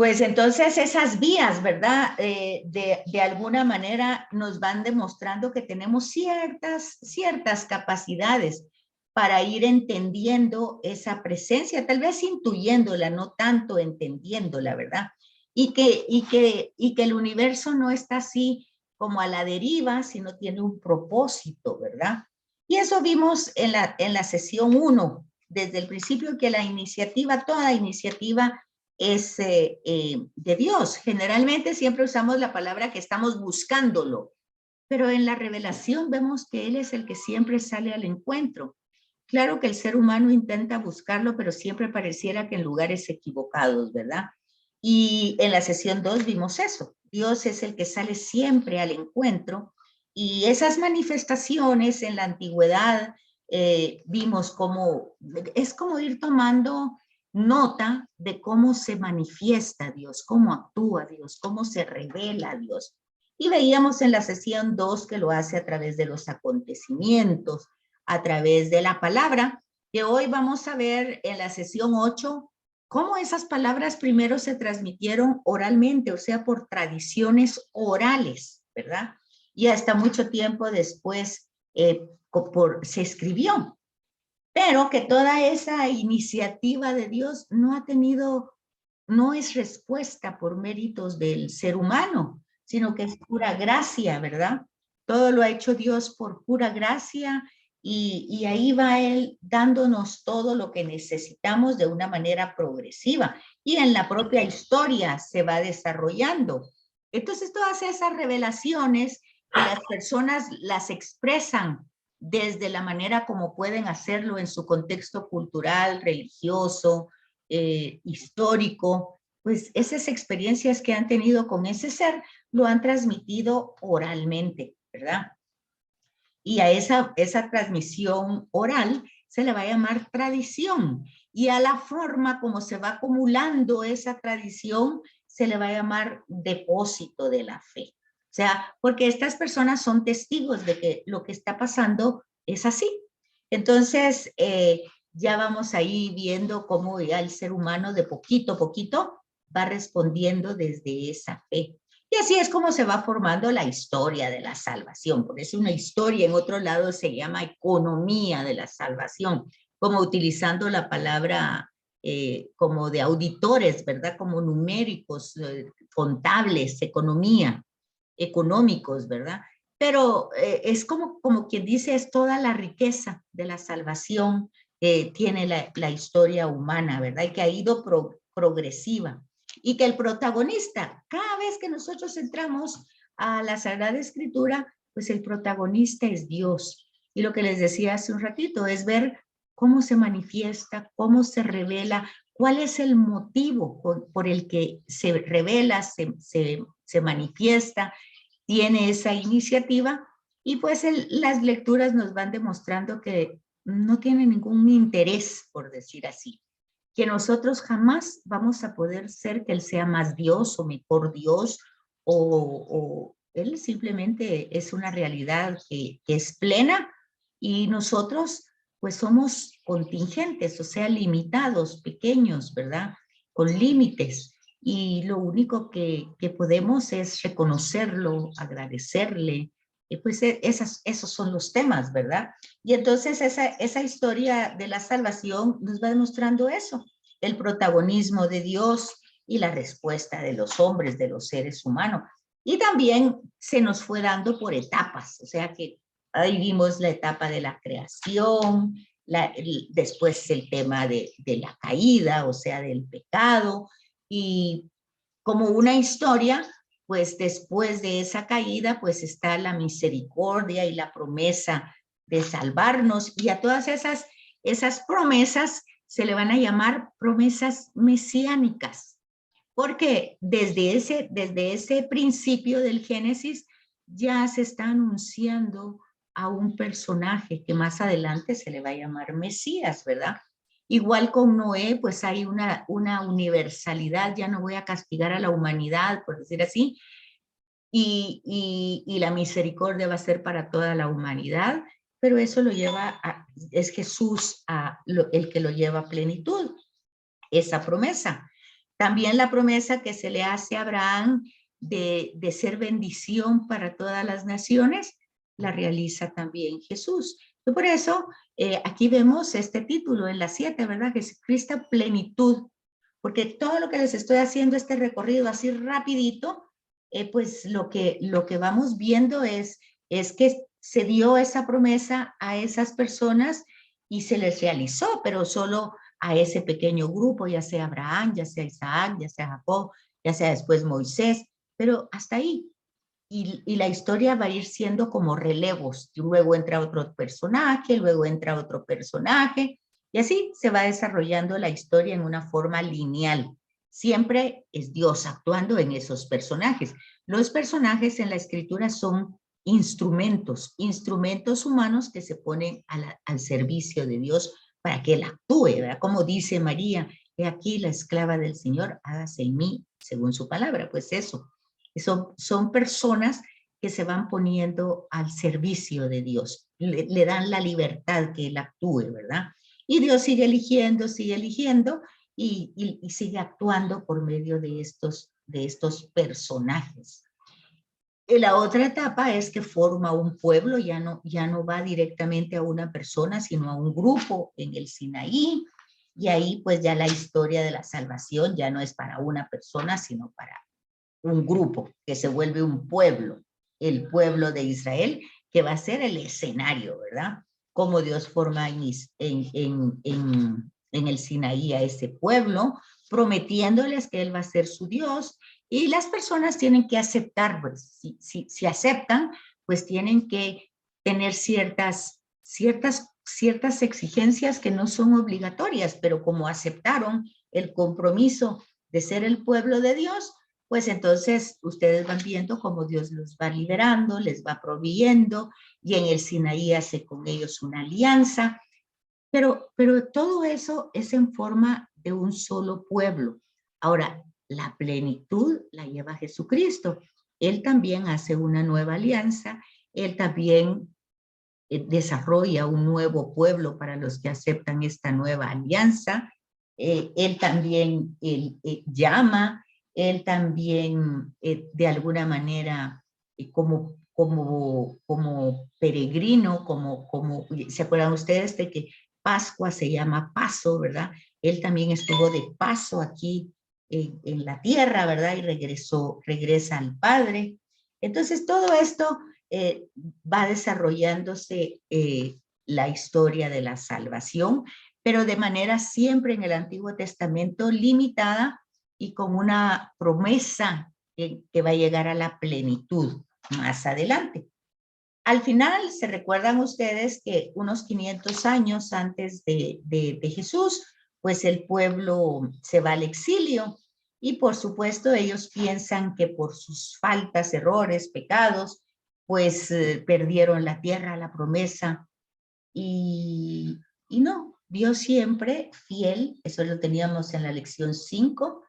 Pues entonces esas vías, ¿verdad? De alguna manera nos van demostrando que tenemos ciertas capacidades para ir entendiendo esa presencia, tal vez intuyéndola, no tanto entendiéndola, ¿verdad? Y que el universo no está así como a la deriva, sino tiene un propósito, ¿verdad? Y eso vimos en la sesión 1, desde el principio que la iniciativa, toda iniciativa es de Dios. Generalmente siempre usamos la palabra que estamos buscándolo, pero en la revelación vemos que Él es el que siempre sale al encuentro. Claro que el ser humano intenta buscarlo, pero siempre pareciera que en lugares equivocados, ¿verdad? Y en la sesión 2 vimos eso. Dios es el que sale siempre al encuentro y esas manifestaciones en la antigüedad vimos como, es como ir tomando nota de cómo se manifiesta Dios, cómo actúa Dios, cómo se revela Dios. Y veíamos en la sesión 2 que lo hace a través de los acontecimientos, a través de la palabra, que hoy vamos a ver en la sesión 8 cómo esas palabras primero se transmitieron oralmente, o sea, por tradiciones orales, ¿verdad? Y hasta mucho tiempo después se escribió, pero que toda esa iniciativa de Dios no ha tenido, no es respuesta por méritos del ser humano, sino que es pura gracia, ¿verdad? Todo lo ha hecho Dios por pura gracia y ahí va Él dándonos todo lo que necesitamos de una manera progresiva y en la propia historia se va desarrollando. Entonces todas esas revelaciones que las personas las expresan desde la manera como pueden hacerlo en su contexto cultural, religioso, histórico, pues esas experiencias que han tenido con ese ser lo han transmitido oralmente, ¿verdad? Y a esa transmisión oral se le va a llamar tradición. Y a la forma como se va acumulando esa tradición se le va a llamar depósito de la fe. O sea, porque estas personas son testigos de que lo que está pasando es así. Entonces, ya vamos ahí viendo cómo ya el ser humano de poquito a poquito va respondiendo desde esa fe. Y así es como se va formando la historia de la salvación. Por eso una historia en otro lado se llama economía de la salvación, como utilizando la palabra como de auditores, ¿verdad? Como numéricos, contables, economía, económicos, ¿verdad? Pero es como quien dice, es toda la riqueza de la salvación que tiene la historia humana, ¿verdad? Y que ha ido progresiva. Y que el protagonista, cada vez que nosotros entramos a la Sagrada Escritura, pues el protagonista es Dios. Y lo que les decía hace un ratito es ver cómo se manifiesta, cómo se revela, cuál es el motivo por el que se revela, se manifiesta, tiene esa iniciativa y pues las lecturas nos van demostrando que no tiene ningún interés, por decir así, que nosotros jamás vamos a poder ser que Él sea más Dios o mejor Dios o Él simplemente es una realidad que es plena y nosotros pues somos contingentes, o sea, limitados, pequeños, ¿verdad? Con límites y lo único que podemos es reconocerlo, agradecerle, y pues esos son los temas, ¿verdad? Y entonces esa historia de la salvación nos va demostrando eso, el protagonismo de Dios y la respuesta de los hombres, de los seres humanos. Y también se nos fue dando por etapas, o sea que ahí vimos la etapa de la creación, después el tema de la caída, o sea, del pecado, y como una historia, pues después de esa caída, pues está la misericordia y la promesa de salvarnos, y a todas esas promesas se le van a llamar promesas mesiánicas, porque desde ese principio del Génesis ya se está anunciando a un personaje que más adelante se le va a llamar Mesías, ¿verdad? Igual con Noé, pues hay una universalidad, ya no voy a castigar a la humanidad, por decir así, y la misericordia va a ser para toda la humanidad, pero eso es Jesús el que lo lleva a plenitud, esa promesa. También la promesa que se le hace a Abraham de ser bendición para todas las naciones, la realiza también Jesús. Y por eso aquí vemos este título en la 7, ¿verdad? Jesucristo plenitud, porque todo lo que les estoy haciendo, este recorrido así rapidito, pues lo que vamos viendo es que se dio esa promesa a esas personas y se les realizó, pero solo a ese pequeño grupo, ya sea Abraham, ya sea Isaac, ya sea Jacob, ya sea después Moisés, pero hasta ahí. Y la historia va a ir siendo como relevos. Luego entra otro personaje, luego entra otro personaje, y así se va desarrollando la historia en una forma lineal. Siempre es Dios actuando en esos personajes. Los personajes en la escritura son instrumentos humanos que se ponen al servicio de Dios para que Él actúe, ¿verdad? Como dice María, he aquí la esclava del Señor, hágase en mí según su palabra. Pues eso, son personas que se van poniendo al servicio de Dios, le dan la libertad que Él actúe, ¿verdad? Y Dios sigue eligiendo y sigue actuando por medio de estos personajes. Y la otra etapa es que forma un pueblo, ya no va directamente a una persona, sino a un grupo en el Sinaí, y ahí pues ya la historia de la salvación ya no es para una persona, sino para un grupo que se vuelve un pueblo, el pueblo de Israel, que va a ser el escenario, ¿verdad? Cómo Dios forma en el Sinaí a ese pueblo, prometiéndoles que Él va a ser su Dios, y las personas tienen que aceptar, pues, si aceptan, pues tienen que tener ciertas exigencias que no son obligatorias, pero como aceptaron el compromiso de ser el pueblo de Dios, pues entonces ustedes van viendo cómo Dios los va liberando, les va proveyendo, y en el Sinaí hace con ellos una alianza, pero todo eso es en forma de un solo pueblo. Ahora, la plenitud la lleva Jesucristo. Él también hace una nueva alianza, Él también desarrolla un nuevo pueblo para los que aceptan esta nueva alianza. Él también llama, Él también de alguna manera como peregrino, ¿se acuerdan ustedes de que Pascua se llama paso, ¿verdad? Él también estuvo de paso aquí en la tierra, ¿verdad? Y regresa al Padre. Entonces todo esto va desarrollándose la historia de la salvación, pero de manera siempre en el Antiguo Testamento limitada y con una promesa que va a llegar a la plenitud más adelante. Al final, se recuerdan ustedes que unos 500 años antes de Jesús, pues el pueblo se va al exilio, y por supuesto ellos piensan que por sus faltas, errores, pecados, pues perdieron la tierra, la promesa, y no, Dios siempre fiel, eso lo teníamos en la lección 5,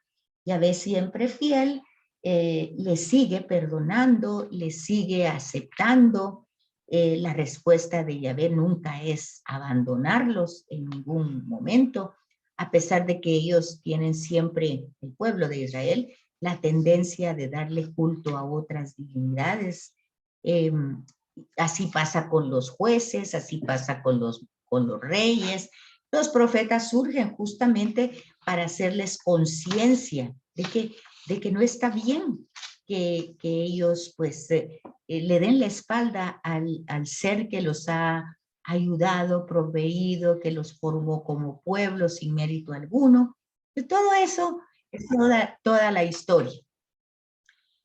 Yahvé siempre fiel, le sigue perdonando, le sigue aceptando. La respuesta de Yahvé nunca es abandonarlos en ningún momento, a pesar de que ellos tienen siempre, el pueblo de Israel, la tendencia de darle culto a otras divinidades. Así pasa con los jueces, así pasa con los reyes. Los profetas surgen justamente para hacerles conciencia de que no está bien que ellos pues le den la espalda al ser que los ha ayudado, proveído, que los formó como pueblo sin mérito alguno. Y todo eso es toda la historia.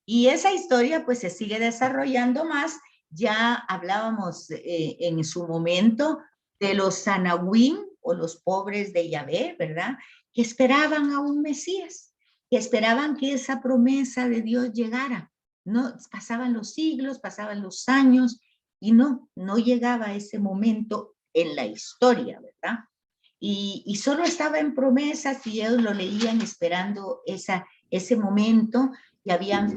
Y esa historia pues se sigue desarrollando más. Ya hablábamos en su momento de los Sanahuim o los pobres de Yahvé, ¿verdad? Que esperaban a un Mesías, que esperaban que esa promesa de Dios llegara. No, pasaban los siglos, pasaban los años y no llegaba ese momento en la historia, ¿verdad? Y solo estaba en promesas y ellos lo leían esperando ese momento, y habían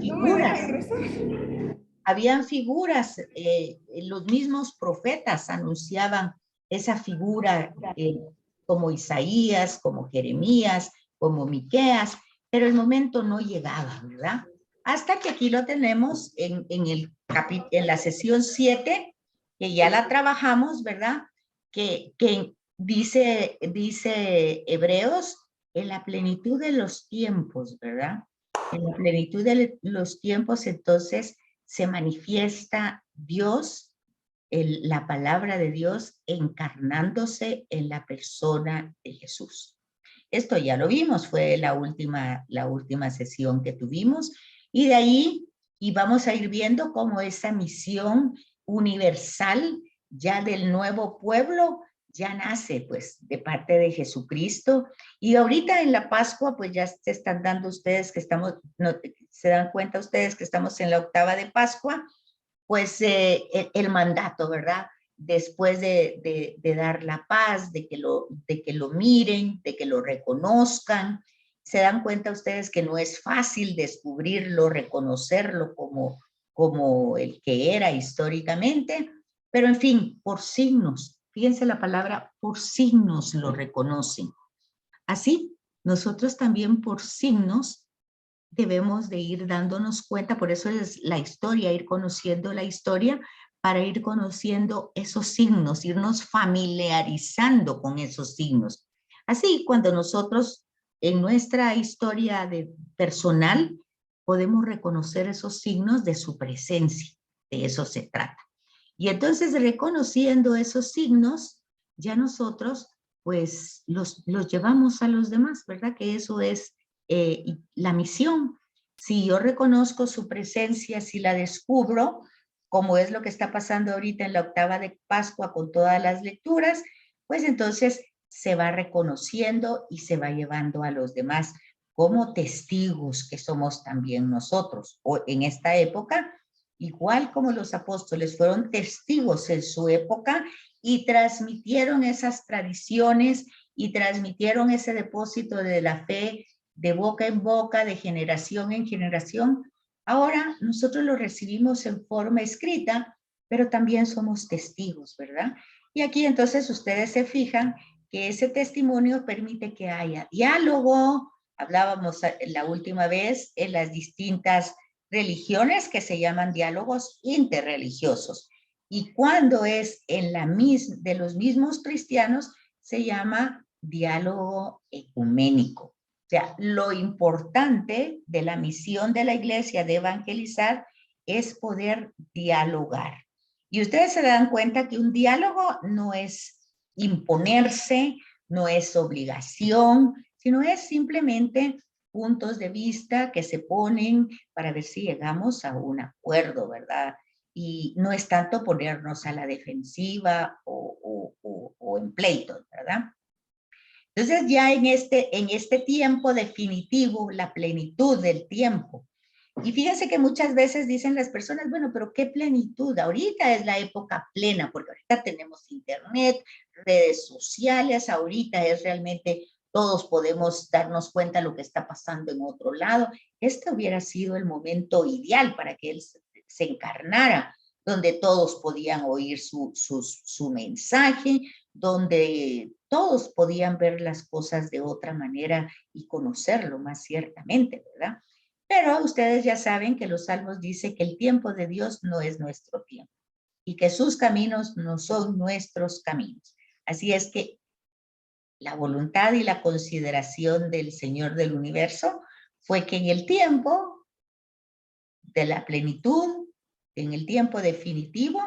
figuras, los mismos profetas anunciaban esa figura como Isaías, como Jeremías, como Miqueas, pero el momento no llegaba, ¿verdad? Hasta que aquí lo tenemos en la sesión 7, que ya la trabajamos, ¿verdad? Que dice Hebreos, en la plenitud de los tiempos, ¿verdad? En la plenitud de los tiempos, entonces, se manifiesta Dios, la palabra de Dios encarnándose en la persona de Jesús. Esto ya lo vimos, fue la última sesión que tuvimos, y de ahí y vamos a ir viendo cómo esa misión universal ya del nuevo pueblo ya nace pues de parte de Jesucristo. Y ahorita en la Pascua pues ya se están dando ustedes que estamos, no, se dan cuenta ustedes que estamos en la octava de Pascua, pues el mandato, ¿verdad? Después de dar la paz, de que lo miren, de que lo reconozcan. Se dan cuenta ustedes que no es fácil descubrirlo, reconocerlo como el que era históricamente, pero en fin, por signos, fíjense la palabra, por signos lo reconocen. Así, nosotros también por signos debemos de ir dándonos cuenta, por eso es la historia, ir conociendo la historia para ir conociendo esos signos, irnos familiarizando con esos signos. Así, cuando nosotros en nuestra historia personal podemos reconocer esos signos de su presencia, de eso se trata. Y entonces reconociendo esos signos, ya nosotros pues los llevamos a los demás, ¿verdad? Que eso es la misión. Si yo reconozco su presencia, si la descubro, como es lo que está pasando ahorita en la octava de Pascua con todas las lecturas, pues entonces se va reconociendo y se va llevando a los demás como testigos que somos también nosotros. O en esta época, igual como los apóstoles fueron testigos en su época y transmitieron esas tradiciones y transmitieron ese depósito de la fe de boca en boca, de generación en generación. Ahora nosotros lo recibimos en forma escrita, pero también somos testigos, ¿verdad? Y aquí entonces ustedes se fijan que ese testimonio permite que haya diálogo. Hablábamos la última vez en las distintas religiones que se llaman diálogos interreligiosos. Y cuando es de los mismos cristianos, se llama diálogo ecuménico. O sea, lo importante de la misión de la iglesia de evangelizar es poder dialogar. Y ustedes se dan cuenta que un diálogo no es imponerse, no es obligación, sino es simplemente puntos de vista que se ponen para ver si llegamos a un acuerdo, ¿verdad? Y no es tanto ponernos a la defensiva o en pleitos, ¿verdad? Entonces ya en este tiempo definitivo, la plenitud del tiempo. Y fíjense que muchas veces dicen las personas, bueno, pero ¿qué plenitud? Ahorita es la época plena, porque ahorita tenemos internet, redes sociales, ahorita es realmente todos podemos darnos cuenta de lo que está pasando en otro lado. Este hubiera sido el momento ideal para que él se encarnara, donde todos podían oír su mensaje, donde todos podían ver las cosas de otra manera y conocerlo más ciertamente, ¿verdad? Pero ustedes ya saben que los salmos dicen que el tiempo de Dios no es nuestro tiempo y que sus caminos no son nuestros caminos. Así es que la voluntad y la consideración del Señor del universo fue que en el tiempo de la plenitud, en el tiempo definitivo,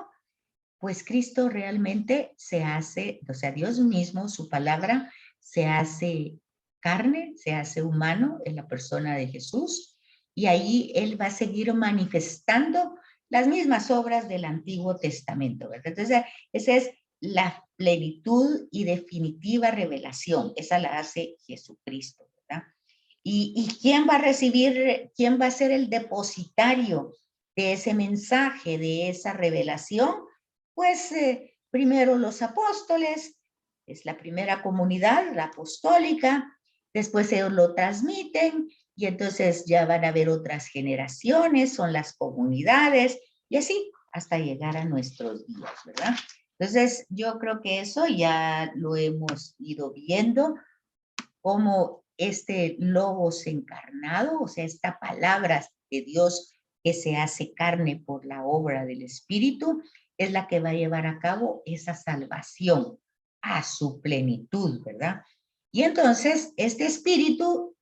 pues Cristo realmente se hace, o sea, Dios mismo, su palabra, se hace carne, se hace humano en la persona de Jesús, y ahí Él va a seguir manifestando las mismas obras del Antiguo Testamento, ¿verdad? Entonces, esa es la plenitud y definitiva revelación, esa la hace Jesucristo, ¿verdad? ¿Y quién va a recibir, quién va a ser el depositario de ese mensaje, de esa revelación? Pues primero los apóstoles, es la primera comunidad, la apostólica, después ellos lo transmiten y entonces ya van a haber otras generaciones, son las comunidades y así hasta llegar a nuestros días, ¿verdad? Entonces yo creo que eso ya lo hemos ido viendo, cómo este logos encarnado, o sea, esta palabra de Dios que se hace carne por la obra del Espíritu, es la que va a llevar a cabo esa salvación a su plenitud, ¿verdad? Y entonces, este Espíritu,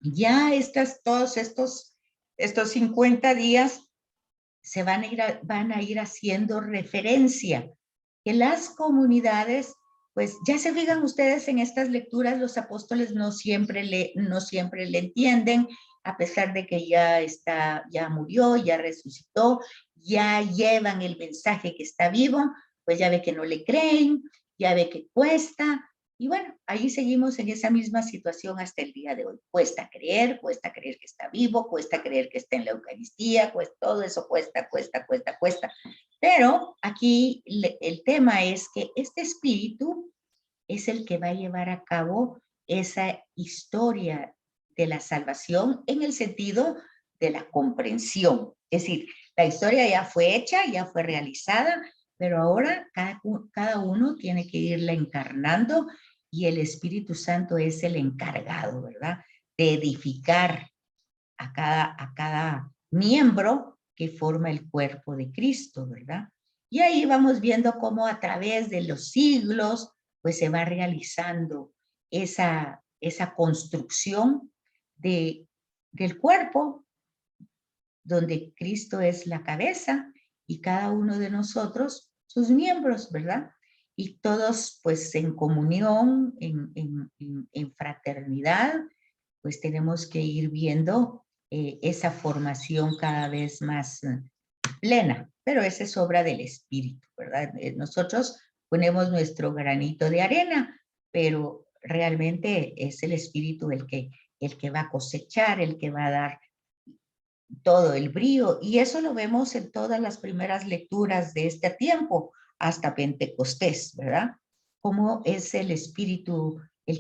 ya todos estos 50 días, se van a ir haciendo referencia, que las comunidades, pues ya se fijan ustedes en estas lecturas, los apóstoles no siempre le entienden, a pesar de que ya murió, ya resucitó, ya llevan el mensaje que está vivo, pues ya ve que no le creen, ya ve que cuesta, y bueno, ahí seguimos en esa misma situación hasta el día de hoy. Cuesta creer que está vivo, cuesta creer que está en la Eucaristía, pues todo eso cuesta. Pero aquí el tema es que este espíritu es el que va a llevar a cabo esa historia de la salvación en el sentido de la comprensión. Es decir, la historia ya fue hecha, ya fue realizada, pero ahora cada uno tiene que irla encarnando y el Espíritu Santo es el encargado, ¿verdad? De edificar a cada miembro que forma el cuerpo de Cristo, ¿verdad? Y ahí vamos viendo cómo a través de los siglos, pues se va realizando esa construcción del cuerpo, donde Cristo es la cabeza y cada uno de nosotros sus miembros, ¿verdad? Y todos pues en comunión, en fraternidad, pues tenemos que ir viendo esa formación cada vez más plena, pero esa es obra del Espíritu, ¿verdad? Nosotros ponemos nuestro granito de arena, pero realmente es el Espíritu el que va a cosechar, el que va a dar todo el brío, y eso lo vemos en todas las primeras lecturas de este tiempo, hasta Pentecostés, ¿verdad? Cómo es el Espíritu, el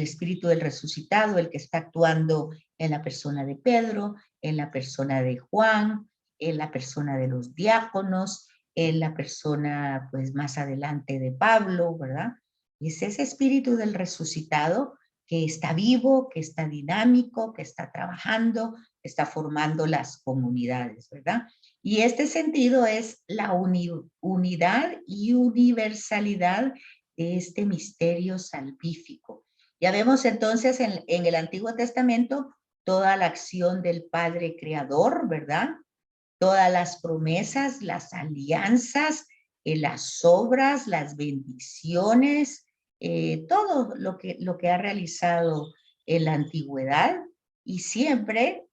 Espíritu del resucitado, el que está actuando en la persona de Pedro, en la persona de Juan, en la persona de los diáconos, en la persona, pues, más adelante de Pablo, ¿verdad? Y es ese Espíritu del resucitado que está vivo, que está dinámico, que está trabajando, está formando las comunidades, ¿verdad? Y este sentido es la unidad y universalidad de este misterio salvífico. Ya vemos entonces en el Antiguo Testamento toda la acción del Padre Creador, ¿verdad? Todas las promesas, las alianzas, las obras, las bendiciones, todo lo que ha realizado en la antigüedad, y siempre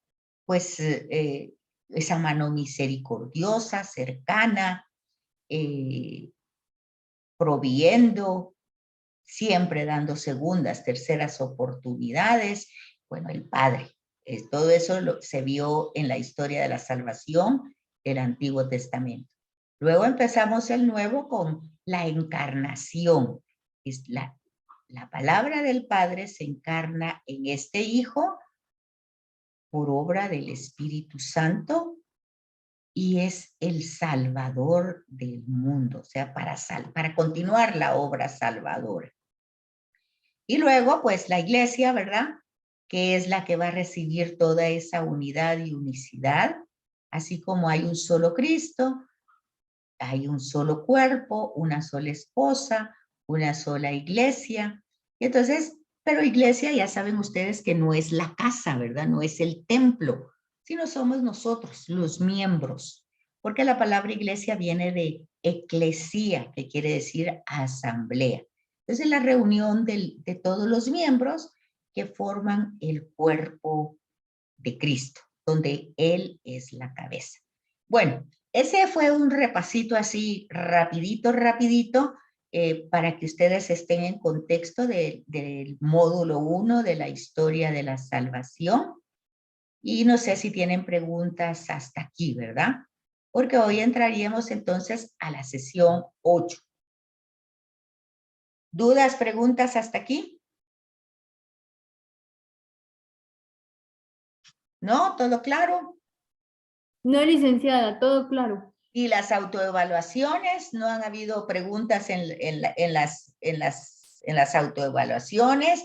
pues esa mano misericordiosa, cercana, proviendo, siempre dando segundas, terceras oportunidades. Bueno, el Padre, todo eso se vio en la historia de la salvación del Antiguo Testamento. Luego empezamos el Nuevo con la encarnación. Es la palabra del Padre se encarna en este Hijo por obra del Espíritu Santo y es el Salvador del mundo, o sea, para continuar la obra salvadora. Y luego, pues, la iglesia, ¿verdad? Que es la que va a recibir toda esa unidad y unicidad, así como hay un solo Cristo, hay un solo cuerpo, una sola esposa, una sola iglesia. Y entonces, pero iglesia ya saben ustedes que no es la casa, ¿verdad? No es el templo, sino somos nosotros, los miembros. Porque la palabra iglesia viene de eclesía, que quiere decir asamblea. Entonces, la reunión de todos los miembros que forman el cuerpo de Cristo, donde Él es la cabeza. Bueno, ese fue un repasito así rapidito, para que ustedes estén en contexto del módulo 1 de la historia de la salvación. Y no sé si tienen preguntas hasta aquí, ¿verdad? Porque hoy entraríamos entonces a la sesión 8. ¿Dudas, preguntas hasta aquí? ¿No? ¿Todo claro? No, licenciada, todo claro. Y las autoevaluaciones, no han habido preguntas en las autoevaluaciones.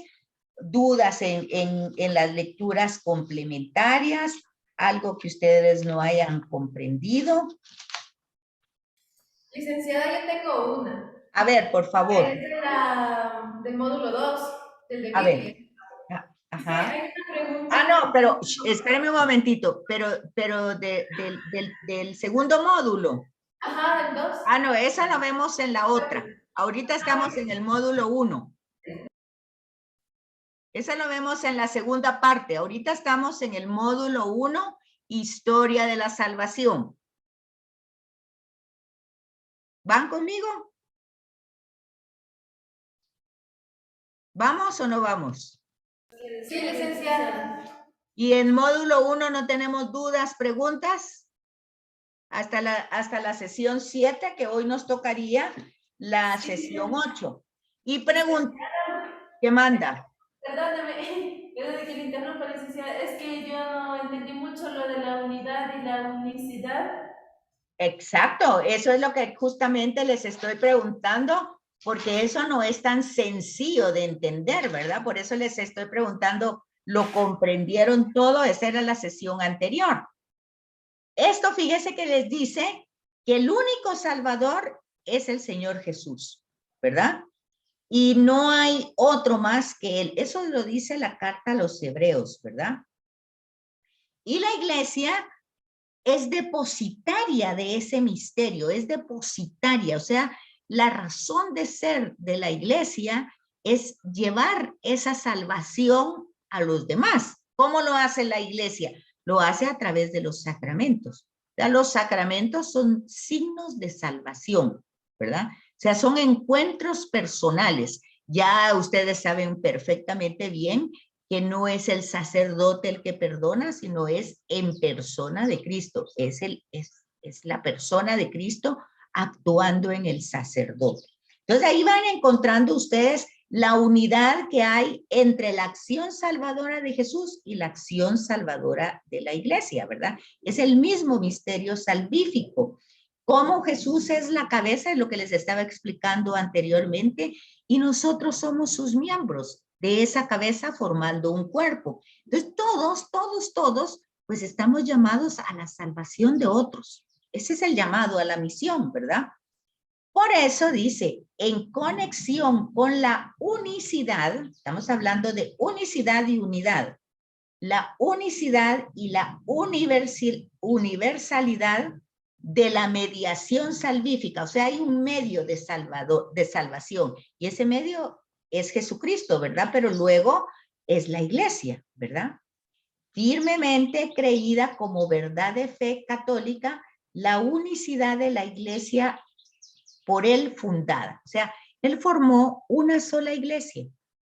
dudas en las lecturas complementarias, algo que ustedes no hayan comprendido. Licenciada, yo tengo una. A ver, por favor. Es del módulo 2, del de A ver. Biblia. Es que Ajá. hay una pregunta. Ah, no, pero espérame un momentito, pero del segundo módulo. Ajá, del 2. Ah, no, esa la vemos en la otra. Ahorita estamos en el módulo 1. Esa lo vemos en la segunda parte. Ahorita estamos en el módulo 1, Historia de la Salvación. ¿Van conmigo? ¿Vamos o no vamos? Sí, licenciada. ¿Y en módulo 1 no tenemos dudas, preguntas? Hasta la sesión 7, que hoy nos tocaría la sesión 8. Y pregunta, ¿qué manda? Perdóname, perdón que le interrumpa, licenciada. Es que yo no entendí mucho lo de la unidad y la unicidad. Exacto, eso es lo que justamente les estoy preguntando, porque eso no es tan sencillo de entender, ¿verdad? Por eso les estoy preguntando, ¿lo comprendieron todo? Esa era la sesión anterior. Esto, fíjese que les dice que el único Salvador es el Señor Jesús, ¿verdad? Y no hay otro más que Él. Eso lo dice la carta a los Hebreos, ¿verdad? Y la iglesia es depositaria de ese misterio, es depositaria, o sea, la razón de ser de la iglesia es llevar esa salvación a los demás. ¿Cómo lo hace la iglesia? Lo hace a través de los sacramentos. O sea, los sacramentos son signos de salvación, ¿verdad? O sea, son encuentros personales. Ya ustedes saben perfectamente bien que no es el sacerdote el que perdona, sino es en persona de Cristo. Es la persona de Cristo actuando en el sacerdote. Entonces ahí van encontrando ustedes la unidad que hay entre la acción salvadora de Jesús y la acción salvadora de la iglesia, ¿verdad? Es el mismo misterio salvífico. Cómo Jesús es la cabeza, es lo que les estaba explicando anteriormente, y nosotros somos sus miembros de esa cabeza formando un cuerpo. Entonces, todos, pues estamos llamados a la salvación de otros. Ese es el llamado a la misión, ¿verdad? Por eso dice, en conexión con la unicidad, estamos hablando de unicidad y unidad, la unicidad y la universalidad de la mediación salvífica. O sea, hay un medio de salvación, y ese medio es Jesucristo, ¿verdad? Pero luego es la iglesia, ¿verdad? Firmemente creída como verdad de fe católica, la unicidad de la iglesia por él fundada. O sea, él formó una sola iglesia,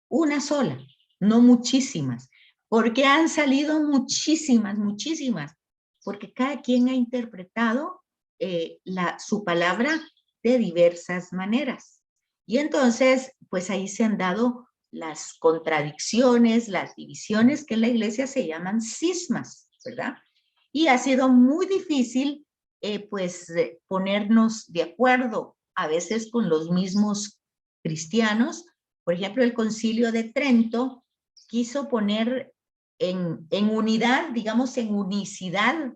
una sola, no muchísimas, porque han salido muchísimas, porque cada quien ha interpretado su palabra de diversas maneras. Y entonces, pues ahí se han dado las contradicciones, las divisiones que en la iglesia se llaman cismas, ¿verdad? Y ha sido muy difícil, ponernos de acuerdo a veces con los mismos cristianos. Por ejemplo, el Concilio de Trento quiso poner en unidad, digamos en unicidad,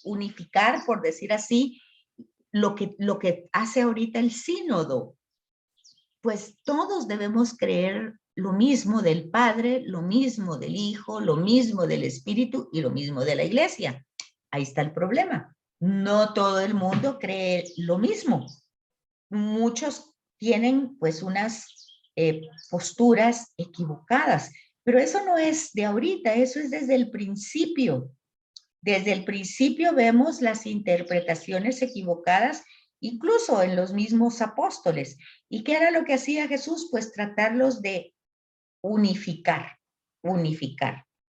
unificar, por decir así, lo que hace ahorita el sínodo. Pues todos debemos creer lo mismo del Padre, lo mismo del Hijo, lo mismo del Espíritu y lo mismo de la Iglesia. Ahí está el problema. No todo el mundo cree lo mismo. Muchos tienen pues unas posturas equivocadas, pero eso no es de ahorita, eso es desde el principio. Desde el principio vemos las interpretaciones equivocadas, incluso en los mismos apóstoles. ¿Y qué era lo que hacía Jesús? Pues tratarlos de unificar,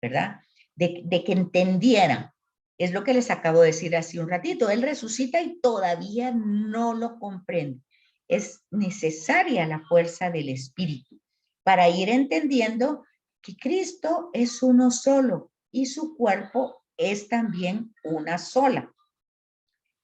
¿verdad? De que entendieran. Es lo que les acabo de decir hace un ratito. Él resucita y todavía no lo comprende. Es necesaria la fuerza del Espíritu para ir entendiendo que Cristo es uno solo y su cuerpo es también una sola.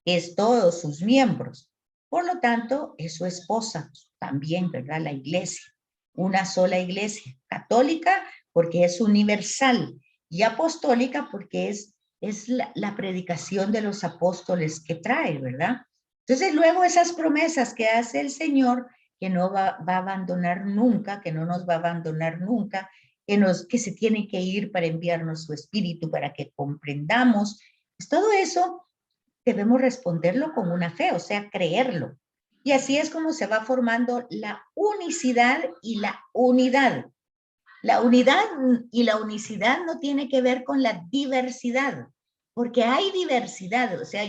Es todos sus miembros. Por lo tanto, es su esposa también, ¿verdad? La iglesia. una sola iglesia, católica porque es universal y apostólica porque es la predicación de los apóstoles que trae, ¿verdad? Entonces luego esas promesas que hace el Señor, que no va a abandonar nunca, que no nos va a abandonar nunca, que se tiene que ir para enviarnos su espíritu para que comprendamos, pues todo eso debemos responderlo con una fe, o sea, creerlo. Y así es como se va formando la unicidad y la unidad. La unidad y la unicidad no tiene que ver con la diversidad, porque hay diversidad, o sea,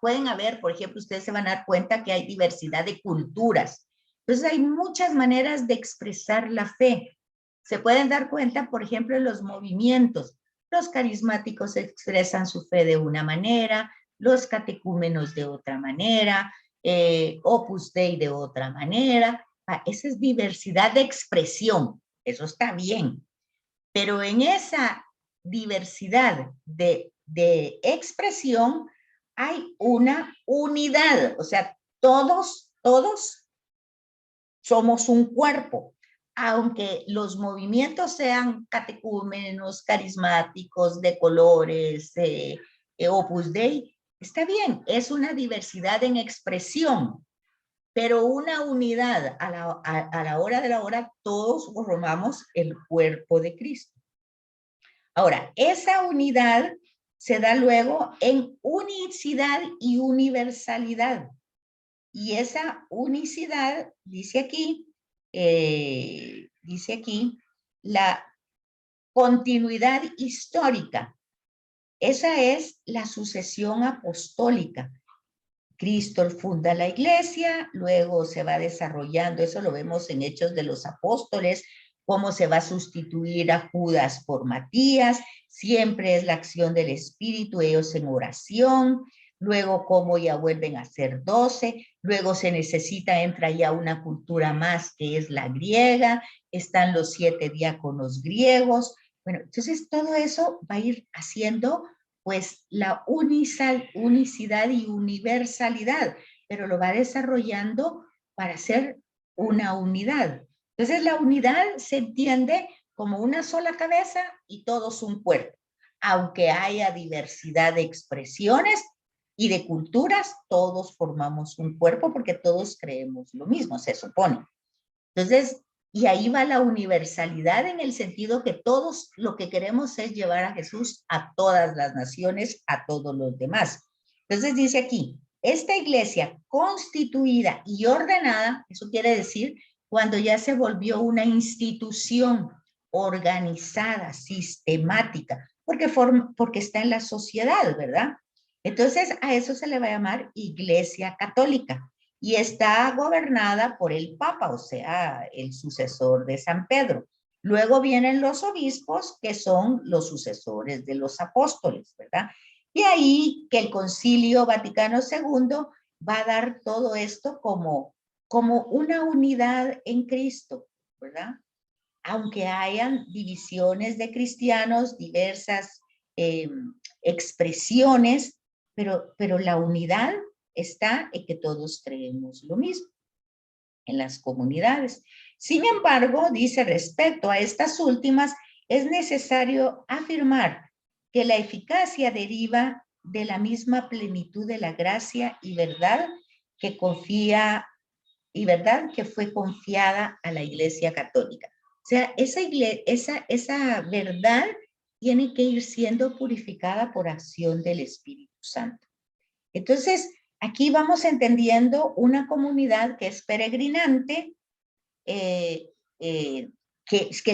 pueden haber, por ejemplo, ustedes se van a dar cuenta que hay diversidad de culturas. Entonces hay muchas maneras de expresar la fe. Se pueden dar cuenta, por ejemplo, en los movimientos. Los carismáticos expresan su fe de una manera, los catecúmenos de otra manera, Opus Dei de otra manera. Esa es diversidad de expresión. Eso está bien, pero en esa diversidad de expresión hay una unidad, o sea, todos somos un cuerpo, aunque los movimientos sean catecúmenos, carismáticos, de colores, Opus Dei, está bien, es una diversidad en expresión, pero una unidad a la hora de la hora, todos formamos el cuerpo de Cristo. Ahora, esa unidad se da luego en unicidad y universalidad. Y esa unicidad, dice aquí, la continuidad histórica. Esa es la sucesión apostólica. Cristo funda la iglesia, luego se va desarrollando, eso lo vemos en Hechos de los Apóstoles, cómo se va a sustituir a Judas por Matías, siempre es la acción del Espíritu, ellos en oración, luego cómo ya vuelven a ser 12, luego se necesita, entra ya una cultura más que es la griega, están los 7 diáconos griegos, bueno, entonces todo eso va a ir haciendo pues la unicidad y universalidad, pero lo va desarrollando para ser una unidad. Entonces la unidad se entiende como una sola cabeza y todos un cuerpo. Aunque haya diversidad de expresiones y de culturas, todos formamos un cuerpo porque todos creemos lo mismo, se supone. Entonces, y ahí va la universalidad en el sentido que todos lo que queremos es llevar a Jesús a todas las naciones, a todos los demás. Entonces dice aquí, esta iglesia constituida y ordenada, eso quiere decir cuando ya se volvió una institución organizada, sistemática, porque está en la sociedad, ¿verdad? Entonces a eso se le va a llamar iglesia católica y está gobernada por el Papa, o sea, el sucesor de San Pedro. Luego vienen los obispos, que son los sucesores de los apóstoles, ¿verdad? Y ahí que el Concilio Vaticano II va a dar todo esto como una unidad en Cristo, ¿verdad? Aunque hayan divisiones de cristianos, diversas expresiones, pero la unidad está en que todos creemos lo mismo en las comunidades. Sin embargo, dice respecto a estas últimas, es necesario afirmar que la eficacia deriva de la misma plenitud de la gracia y verdad que fue confiada a la Iglesia Católica. O sea, esa verdad tiene que ir siendo purificada por acción del Espíritu Santo. Entonces, aquí vamos entendiendo una comunidad que es peregrinante, que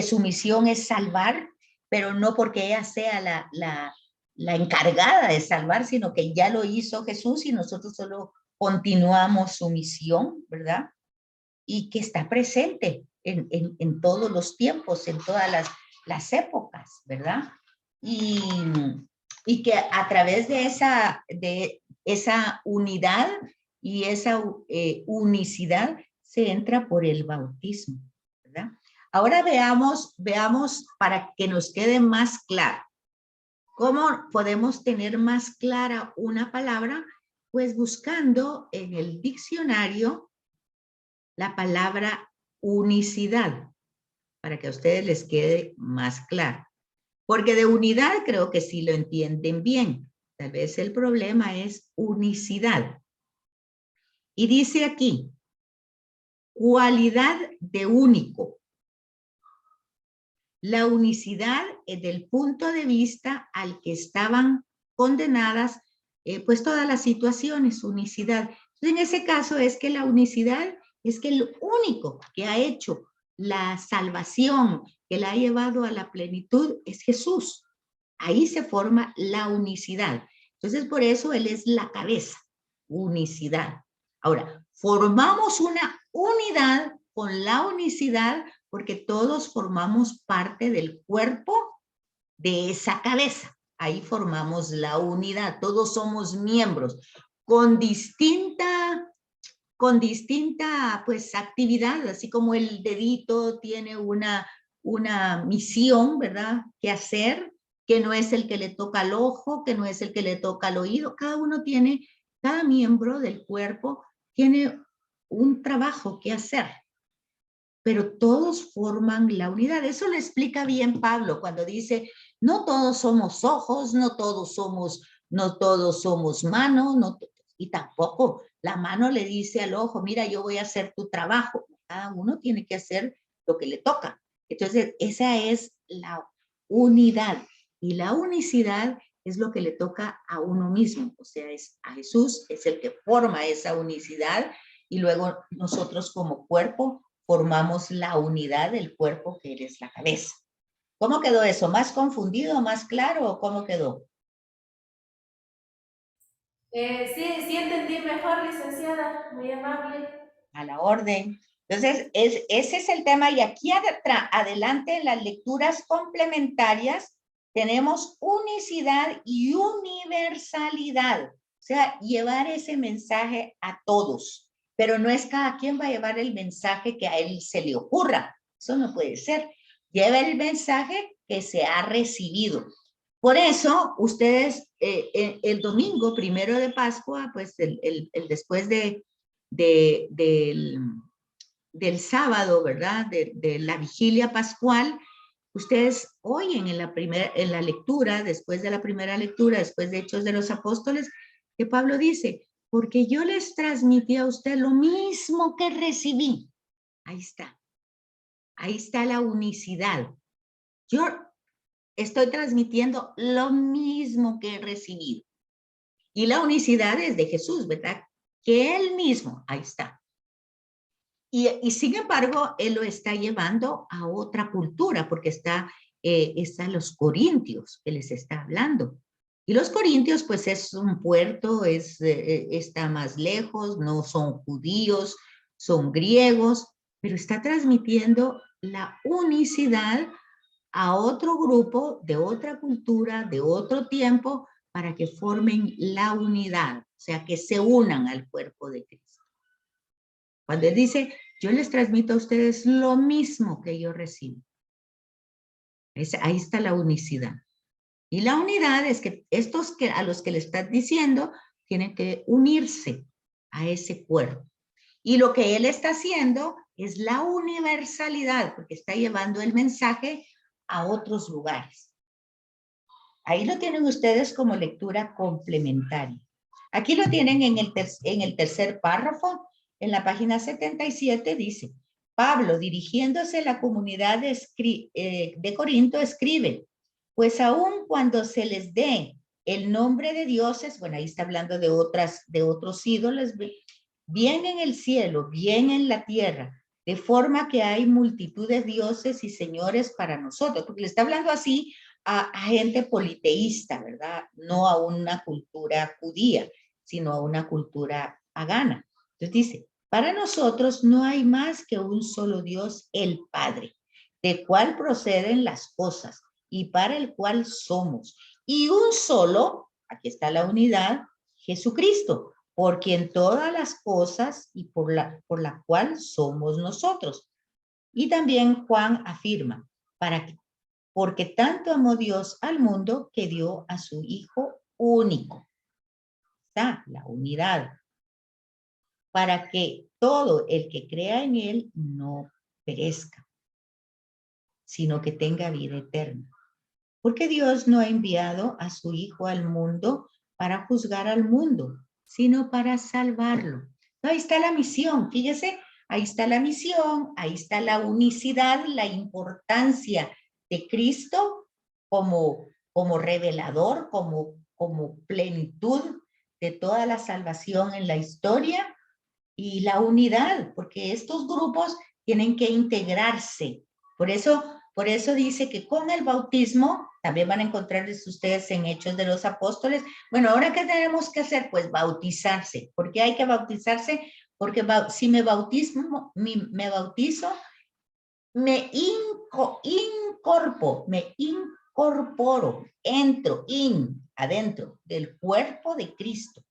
su misión es salvar, pero no porque ella sea la encargada de salvar, sino que ya lo hizo Jesús y nosotros solo continuamos su misión, ¿verdad? Y que está presente en todos los tiempos, en todas las épocas, ¿verdad? Y que a través de esa unidad y esa unicidad se entra por el bautismo, ¿verdad? Ahora veamos para que nos quede más claro. ¿Cómo podemos tener más clara una palabra? Pues buscando en el diccionario la palabra unicidad. para que a ustedes les quede más claro. Porque de unidad creo que sí lo entienden bien. Tal vez el problema es unicidad. Y dice aquí, cualidad de único. La unicidad es del punto de vista al que estaban condenadas pues todas las situaciones, unicidad. Entonces, en ese caso es que la unicidad es que el único que ha hecho la salvación, que la ha llevado a la plenitud, es Jesús. Ahí se forma la unicidad. Entonces, por eso Él es la cabeza, unicidad. Ahora, formamos una unidad con la unicidad porque todos formamos parte del cuerpo de esa cabeza. Ahí formamos la unidad. Todos somos miembros con distinta pues actividad, así como el dedito tiene una misión, ¿verdad? Que hacer, que no es el que le toca al ojo, que no es el que le toca al oído. Cada miembro del cuerpo tiene un trabajo que hacer, pero todos forman la unidad. Eso lo explica bien Pablo cuando dice, no todos somos ojos, no todos somos manos, y tampoco la mano le dice al ojo, mira, yo voy a hacer tu trabajo. Cada uno tiene que hacer lo que le toca. Entonces, esa es la unidad. Y la unicidad es lo que le toca a uno mismo. O sea, es a Jesús, es el que forma esa unicidad. Y luego nosotros como cuerpo formamos la unidad del cuerpo que eres la cabeza. ¿Cómo quedó eso? ¿Más confundido, más claro o cómo quedó? Sí entendí mejor, licenciada, muy amable. A la orden. Entonces, ese es el tema. Y aquí adelante en las lecturas complementarias tenemos unicidad y universalidad. O sea, llevar ese mensaje a todos. Pero no es cada quien va a llevar el mensaje que a él se le ocurra. Eso no puede ser. Lleva el mensaje que se ha recibido. Por eso, ustedes el domingo, 1 de Pascua, pues después del, del sábado, ¿verdad? De la vigilia pascual, ustedes oyen en la lectura, después de la primera lectura, después de Hechos de los Apóstoles, que Pablo dice, porque yo les transmití a usted lo mismo que recibí. Ahí está la unicidad. Yo estoy transmitiendo lo mismo que he recibido. Y la unicidad es de Jesús, ¿verdad? Que él mismo, ahí está. Y sin embargo, él lo está llevando a otra cultura, porque están los corintios que les está hablando. Y los corintios, pues es un puerto, está más lejos, no son judíos, son griegos, pero está transmitiendo la unicidad a otro grupo de otra cultura, de otro tiempo, para que formen la unidad, o sea, que se unan al cuerpo de Cristo. Cuando él dice, yo les transmito a ustedes lo mismo que yo recibo. Ahí está la unicidad. Y la unidad es que a los que le estás diciendo tienen que unirse a ese cuerpo. Y lo que él está haciendo es la universalidad, porque está llevando el mensaje a otros lugares. Ahí lo tienen ustedes como lectura complementaria. Aquí lo tienen en el tercer párrafo, en la página 77, dice, Pablo, dirigiéndose a la comunidad de Corinto, escribe, pues aun cuando se les dé el nombre de dioses, bueno, ahí está hablando de otros ídolos, bien en el cielo, bien en la tierra, de forma que hay multitud de dioses y señores para nosotros, porque le está hablando así a gente politeísta, ¿verdad? No a una cultura judía, sino a una cultura pagana. Entonces dice, para nosotros no hay más que un solo Dios, el Padre, de cual proceden las cosas y para el cual somos. Y un solo, aquí está la unidad, Jesucristo, por quien todas las cosas y por la cual somos nosotros. Y también Juan afirma, porque tanto amó Dios al mundo que dio a su Hijo único. Está la unidad. Para que todo el que crea en él no perezca. sino que tenga vida eterna. Porque Dios no ha enviado a su Hijo al mundo para juzgar al mundo, sino para salvarlo. Ahí está la misión, fíjese, ahí está la misión, ahí está la unicidad, la importancia de Cristo como revelador, como plenitud de toda la salvación en la historia, y la unidad, porque estos grupos tienen que integrarse. Por eso dice que con el bautismo, también van a encontrar ustedes en Hechos de los Apóstoles. Bueno, ¿ahora qué tenemos que hacer? Pues bautizarse. ¿Por qué hay que bautizarse? Porque si me bautizo, me incorporo, entro, adentro del cuerpo de Cristo.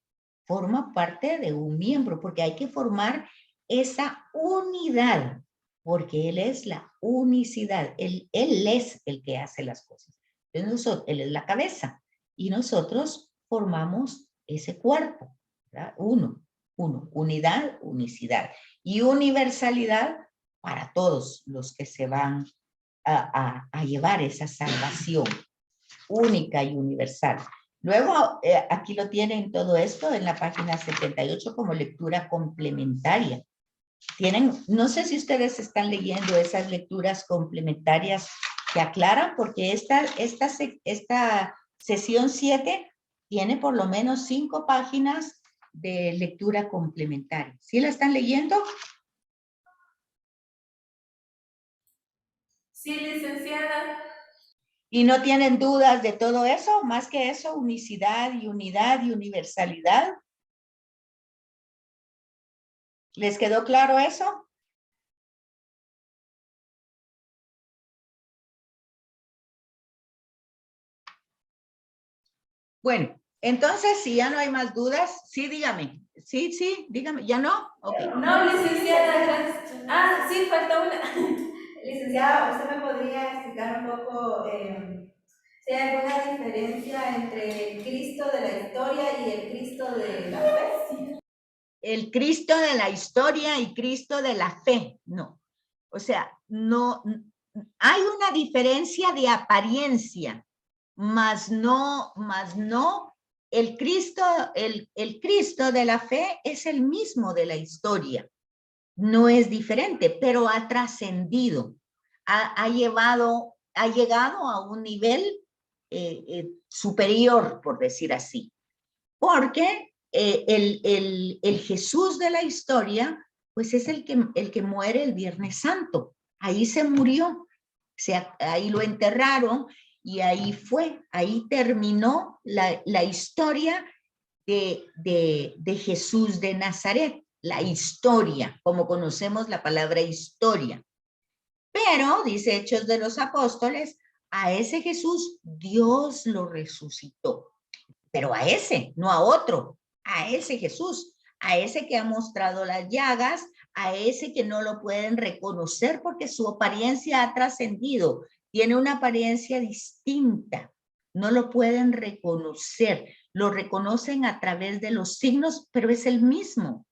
Forma parte de un miembro, porque hay que formar esa unidad, porque Él es la unicidad, Él es el que hace las cosas. Entonces, Él es la cabeza, y nosotros formamos ese cuerpo, ¿verdad? Uno, unidad, unicidad, y universalidad para todos los que se van a llevar esa salvación única y universal. Luego, aquí lo tienen todo esto en la página 78 como lectura complementaria. No sé si ustedes están leyendo esas lecturas complementarias que aclaran, porque esta sesión 7 tiene por lo menos 5 páginas de lectura complementaria. ¿Sí la están leyendo? Sí, licenciada. ¿Y no tienen dudas de todo eso? Más que eso, unicidad y unidad y universalidad. ¿Les quedó claro eso? Bueno, entonces, si ya no hay más dudas, sí, dígame. Sí, dígame. ¿Ya no? Ok. No, licenciada, gracias. Ah, sí, falta una. Licenciada, ¿usted me podría explicar un poco si hay alguna diferencia entre el Cristo de la historia y el Cristo de la fe? El Cristo de la historia y Cristo de la fe, no. O sea, no, hay una diferencia de apariencia, mas no, el Cristo de la fe es el mismo de la historia. No es diferente, pero ha trascendido, ha llegado a un nivel superior, por decir así. Porque el Jesús de la historia, pues es el que muere el Viernes Santo. Ahí se murió, ahí lo enterraron y ahí terminó la historia de Jesús de Nazaret, la historia, como conocemos la palabra historia. Pero, dice Hechos de los Apóstoles, a ese Jesús Dios lo resucitó. Pero a ese, no a otro, a ese Jesús, a ese que ha mostrado las llagas, a ese que no lo pueden reconocer porque su apariencia ha trascendido, tiene una apariencia distinta, no lo pueden reconocer, lo reconocen a través de los signos, pero es el mismo.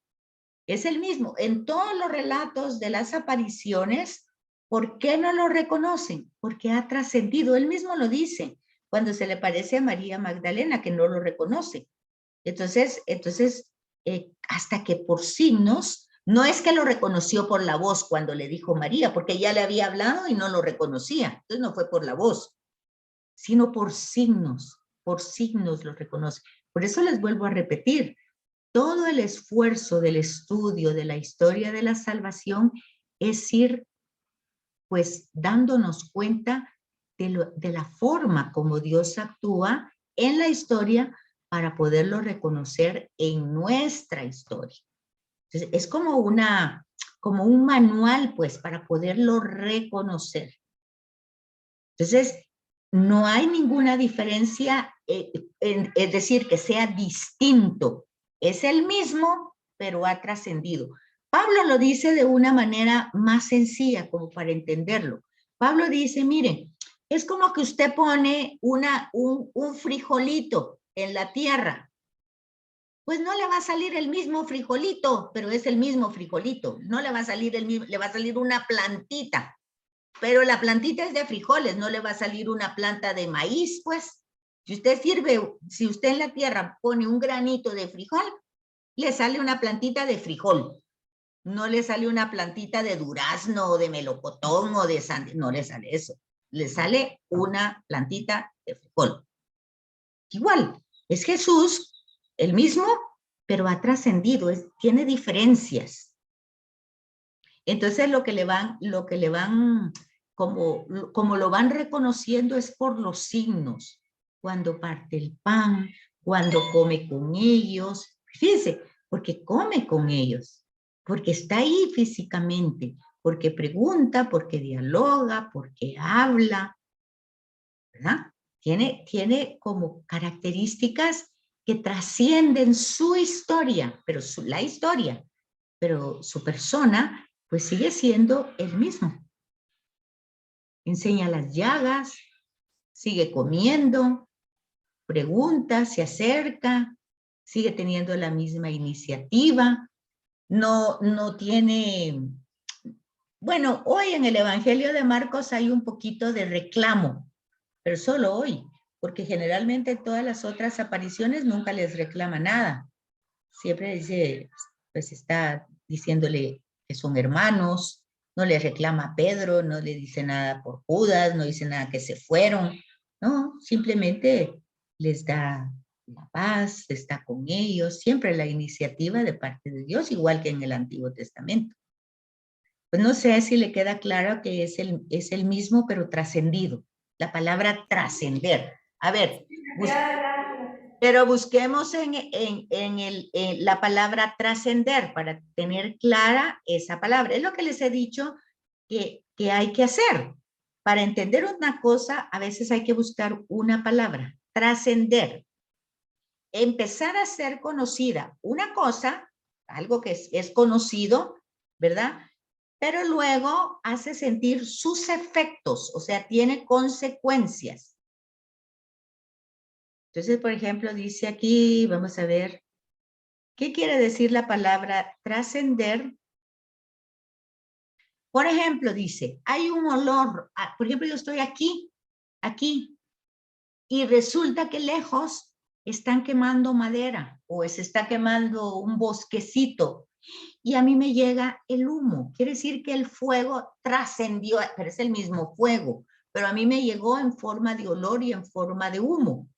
En todos los relatos de las apariciones, ¿por qué no lo reconocen? Porque ha trascendido, él mismo lo dice, cuando se le parece a María Magdalena, que no lo reconoce. Entonces hasta que por signos, no es que lo reconoció por la voz cuando le dijo María, porque ya le había hablado y no lo reconocía, entonces no fue por la voz, sino por signos lo reconoce. Por eso les vuelvo a repetir, todo el esfuerzo del estudio de la historia de la salvación es ir pues dándonos cuenta de la forma como Dios actúa en la historia para poderlo reconocer en nuestra historia. Entonces, es como un manual, pues, para poderlo reconocer. Entonces, no hay ninguna diferencia, es decir, que sea distinto. Es el mismo, pero ha trascendido. Pablo lo dice de una manera más sencilla, como para entenderlo. Pablo dice, miren, es como que usted pone un frijolito en la tierra. Pues no le va a salir el mismo frijolito, pero es el mismo frijolito. No le va a salir el mismo, le va a salir una plantita. Pero la plantita es de frijoles, no le va a salir una planta de maíz, pues. Si usted en la tierra pone un granito de frijol, le sale una plantita de frijol. No le sale una plantita de durazno o de melocotón o de sandía, no le sale eso. Le sale una plantita de frijol. Igual, es Jesús, el mismo, pero ha trascendido, tiene diferencias. Entonces lo que le van, como lo van reconociendo es por los signos. Cuando parte el pan, cuando come con ellos. Fíjense, porque come con ellos, porque está ahí físicamente, porque pregunta, porque dialoga, porque habla, ¿verdad? Tiene como características que trascienden su historia, la historia, pero su persona pues sigue siendo el mismo. Enseña las llagas, sigue comiendo, pregunta, se acerca, sigue teniendo la misma iniciativa, no tiene... Bueno, hoy en el Evangelio de Marcos hay un poquito de reclamo, pero solo hoy, porque generalmente en todas las otras apariciones nunca les reclama nada. Siempre dice, pues está diciéndole que son hermanos, no le reclama a Pedro, no le dice nada por Judas, no dice nada que se fueron, no, simplemente les da la paz, está con ellos, siempre la iniciativa de parte de Dios, igual que en el Antiguo Testamento. Pues no sé si le queda claro que es el mismo, pero trascendido. La palabra trascender. A ver, pero busquemos en la palabra trascender para tener clara esa palabra. Es lo que les he dicho que hay que hacer. Para entender una cosa, a veces hay que buscar una palabra. Trascender. Empezar a ser conocida. Una cosa, algo que es conocido, ¿verdad? Pero luego hace sentir sus efectos, o sea, tiene consecuencias. Entonces, por ejemplo, dice aquí, vamos a ver, ¿qué quiere decir la palabra trascender? Por ejemplo, dice, hay un olor, por ejemplo, yo estoy aquí, y resulta que lejos están quemando madera o se está quemando un bosquecito y a mí me llega el humo. Quiere decir que el fuego trascendió, pero es el mismo fuego, pero a mí me llegó en forma de olor y en forma de humo.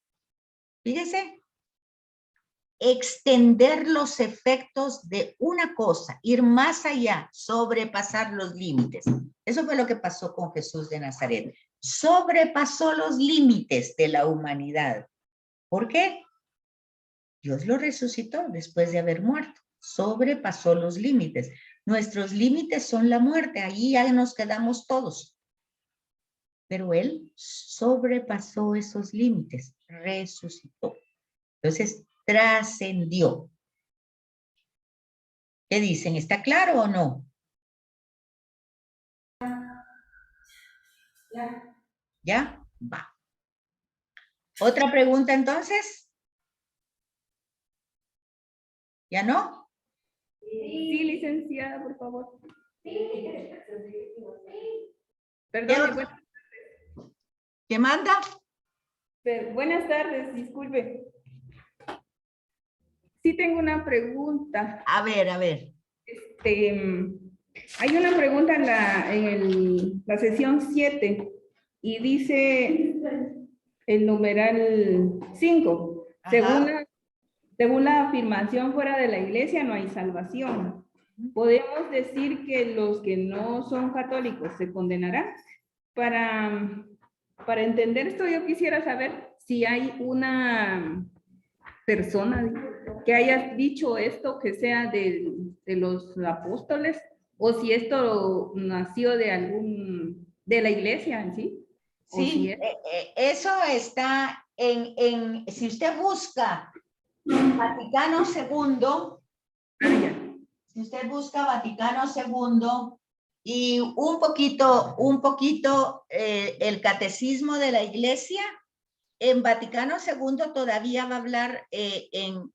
Fíjese, extender los efectos de una cosa, ir más allá, sobrepasar los límites. Eso fue lo que pasó con Jesús de Nazaret. Sobrepasó los límites de la humanidad. ¿Por qué? Dios lo resucitó después de haber muerto. Sobrepasó los límites. Nuestros límites son la muerte. Allí ya nos quedamos todos. Pero Él sobrepasó esos límites. Resucitó. Entonces, trascendió. ¿Qué dicen? ¿Está claro o no? Ya. ¿Ya? Va. ¿Otra pregunta entonces? ¿Ya no? Sí, licenciada, por favor. ¿Qué, Perdón, ¿Qué manda? buenas tardes, disculpe. Sí tengo una pregunta. A ver, a ver. Hay una pregunta en la sesión 7 y dice el numeral 5. Según la afirmación, fuera de la iglesia no hay salvación. ¿Podemos decir que los que no son católicos se condenarán? Para entender esto, yo quisiera saber si hay una persona que haya dicho esto, que sea de los apóstoles, o si esto nació de la iglesia en sí. Sí, eso está si usted busca Vaticano II, si usted busca Vaticano II y un poquito el catecismo de la iglesia, en Vaticano II todavía va a hablar en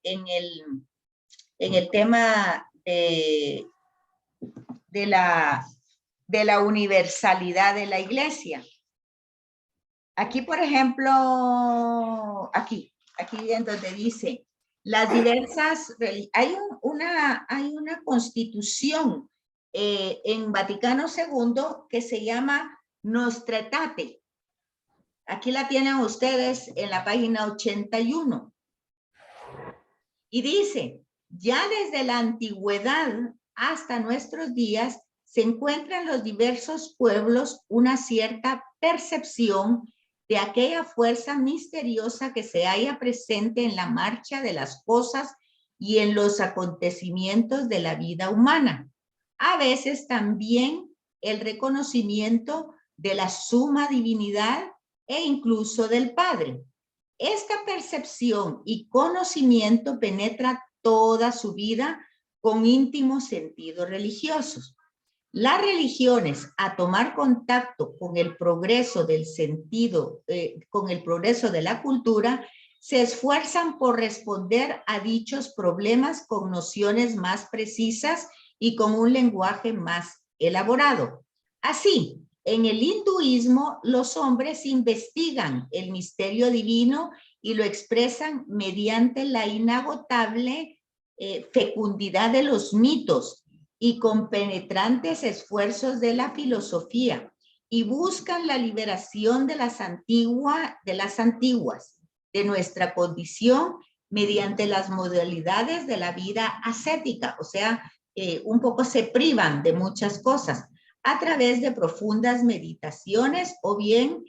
el tema de la de la universalidad de la iglesia. Aquí, por ejemplo, aquí en donde dice, las diversas, hay una constitución en Vaticano II que se llama Nostra Aetate. Aquí la tienen ustedes en la página 81. Y dice, ya desde la antigüedad hasta nuestros días se encuentra en los diversos pueblos una cierta percepción de aquella fuerza misteriosa que se halla presente en la marcha de las cosas y en los acontecimientos de la vida humana. A veces también el reconocimiento de la suma divinidad e incluso del Padre. Esta percepción y conocimiento penetra toda su vida con íntimos sentidos religiosos. Las religiones, a tomar contacto con el progreso del sentido, con el progreso de la cultura, se esfuerzan por responder a dichos problemas con nociones más precisas y con un lenguaje más elaborado. Así, en el hinduismo, los hombres investigan el misterio divino y lo expresan mediante la inagotable fecundidad de los mitos y con penetrantes esfuerzos de la filosofía, y buscan la liberación de las antiguas, de nuestra condición mediante las modalidades de la vida ascética, o sea, un poco se privan de muchas cosas a través de profundas meditaciones o bien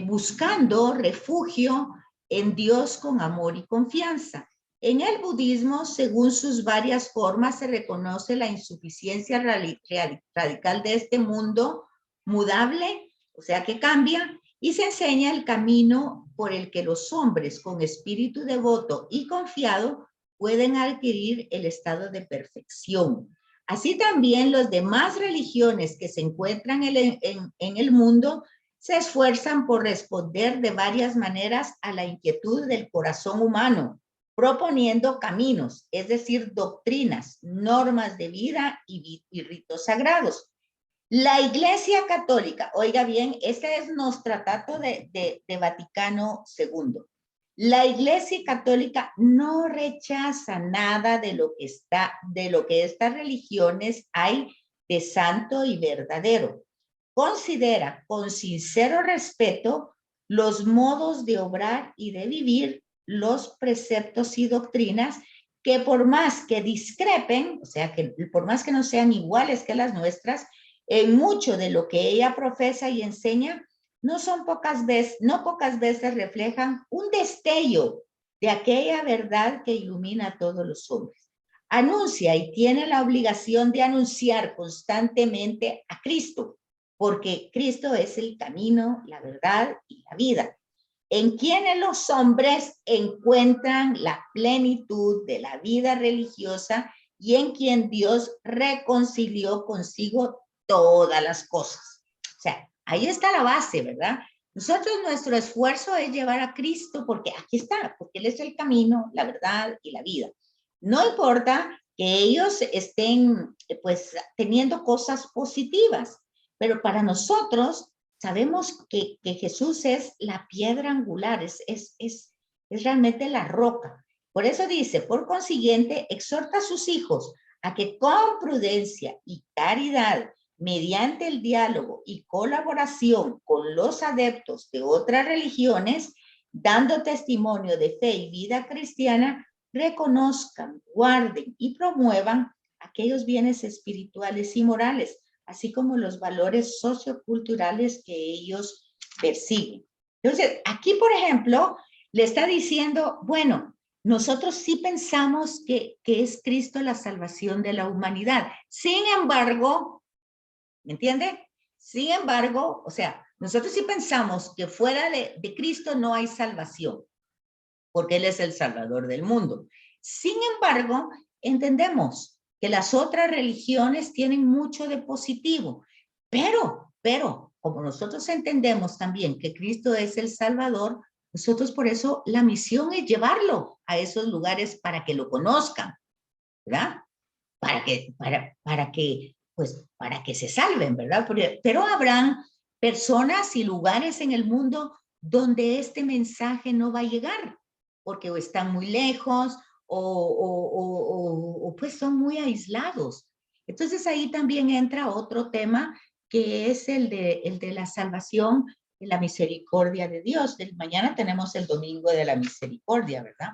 buscando refugio en Dios con amor y confianza. En el budismo, según sus varias formas, se reconoce la insuficiencia radical de este mundo mudable, o sea que cambia, y se enseña el camino por el que los hombres con espíritu devoto y confiado pueden adquirir el estado de perfección. Así también las demás religiones que se encuentran en el mundo se esfuerzan por responder de varias maneras a la inquietud del corazón humano, proponiendo caminos, es decir, doctrinas, normas de vida y ritos sagrados. La Iglesia Católica, oiga bien, este es nuestro tratado de Vaticano II. La Iglesia Católica no rechaza nada de lo que estas religiones hay de santo y verdadero. Considera con sincero respeto los modos de obrar y de vivir, los preceptos y doctrinas que por más que discrepen, o sea, que por más que no sean iguales que las nuestras, en mucho de lo que ella profesa y enseña, no pocas veces reflejan un destello de aquella verdad que ilumina a todos los hombres. Anuncia y tiene la obligación de anunciar constantemente a Cristo, porque Cristo es el camino, la verdad y la vida, en quienes los hombres encuentran la plenitud de la vida religiosa y en quien Dios reconcilió consigo todas las cosas. O sea, ahí está la base, ¿verdad? Nosotros, nuestro esfuerzo es llevar a Cristo, porque aquí está, porque Él es el camino, la verdad y la vida. No importa que ellos estén, pues, teniendo cosas positivas, pero para nosotros sabemos que Jesús es la piedra angular, es realmente la roca. Por eso dice, por consiguiente, exhorta a sus hijos a que con prudencia y caridad, mediante el diálogo y colaboración con los adeptos de otras religiones, dando testimonio de fe y vida cristiana, reconozcan, guarden y promuevan aquellos bienes espirituales y morales, así como los valores socioculturales que ellos persiguen. Entonces, aquí, por ejemplo, le está diciendo, bueno, nosotros sí pensamos que es Cristo la salvación de la humanidad. Sin embargo, ¿me entiende? Sin embargo, o sea, nosotros sí pensamos que fuera de Cristo no hay salvación, porque Él es el Salvador del mundo. Sin embargo, entendemos que las otras religiones tienen mucho de positivo, pero, como nosotros entendemos también que Cristo es el Salvador, nosotros por eso la misión es llevarlo a esos lugares para que lo conozcan, ¿verdad? Para que pues para que se salven, ¿verdad? Pero habrán personas y lugares en el mundo donde este mensaje no va a llegar, porque o están muy lejos o pues son muy aislados. Entonces ahí también entra otro tema que es el de la salvación y la misericordia de Dios. Mañana tenemos el Domingo de la Misericordia, ¿verdad?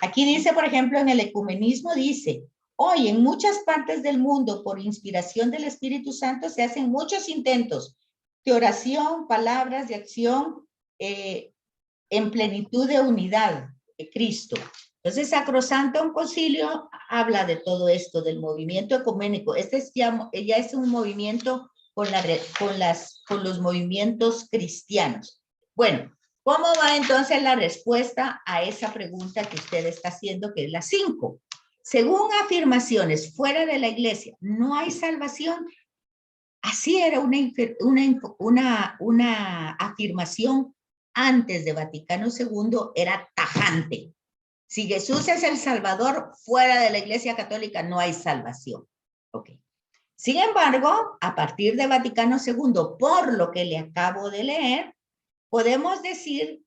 Aquí dice, por ejemplo, en el ecumenismo dice, hoy en muchas partes del mundo, por inspiración del Espíritu Santo, se hacen muchos intentos de oración, palabras de acción en plenitud de unidad de Cristo. Entonces, Sacrosanto Concilio habla de todo esto, del movimiento ecuménico. Este ya es un movimiento con los movimientos cristianos. Bueno, ¿cómo va entonces la respuesta a esa pregunta que usted está haciendo, que es la 5? Según afirmaciones fuera de la iglesia, no hay salvación. Así era una afirmación antes de Vaticano II, era tajante. Si Jesús es el Salvador, fuera de la Iglesia Católica no hay salvación. Ok. Sin embargo, a partir de Vaticano II, por lo que le acabo de leer, podemos decir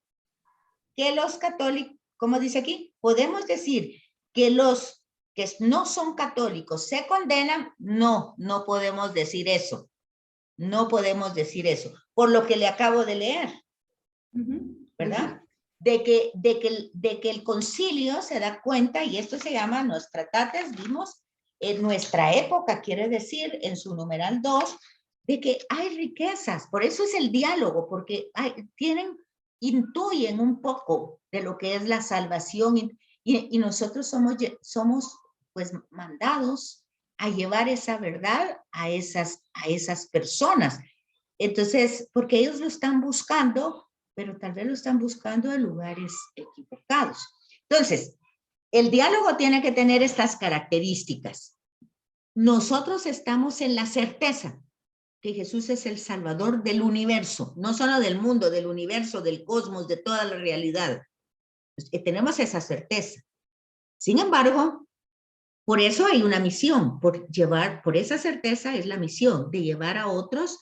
que los católicos, ¿cómo dice aquí? Podemos decir que los que no son católicos se condenan. No, no podemos decir eso. No podemos decir eso, por lo que le acabo de leer, ¿verdad? De que el concilio se da cuenta, y esto se llama los tratates, vimos, en nuestra época, quiere decir, en su numeral 2, de que hay riquezas. Por eso es el diálogo, porque intuyen un poco de lo que es la salvación, y nosotros somos pues mandados a llevar esa verdad a esas personas. Entonces, porque ellos lo están buscando, pero tal vez lo están buscando en lugares equivocados. Entonces, el diálogo tiene que tener estas características. Nosotros estamos en la certeza que Jesús es el Salvador del universo, no solo del mundo, del universo, del cosmos, de toda la realidad. Tenemos esa certeza. Sin embargo, por eso hay una misión, por esa certeza es la misión de llevar a otros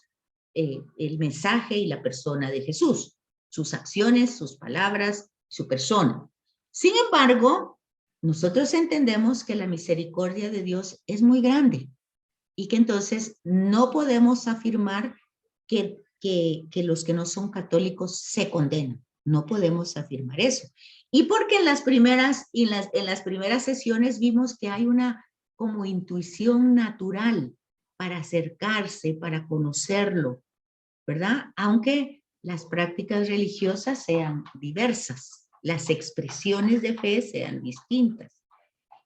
el mensaje y la persona de Jesús, sus acciones, sus palabras, su persona. Sin embargo, nosotros entendemos que la misericordia de Dios es muy grande y que entonces no podemos afirmar que los que no son católicos se condenan. No podemos afirmar eso. Y porque en las primeras sesiones vimos que hay una como intuición natural para acercarse, para conocerlo, ¿verdad? Aunque las prácticas religiosas sean diversas, las expresiones de fe sean distintas.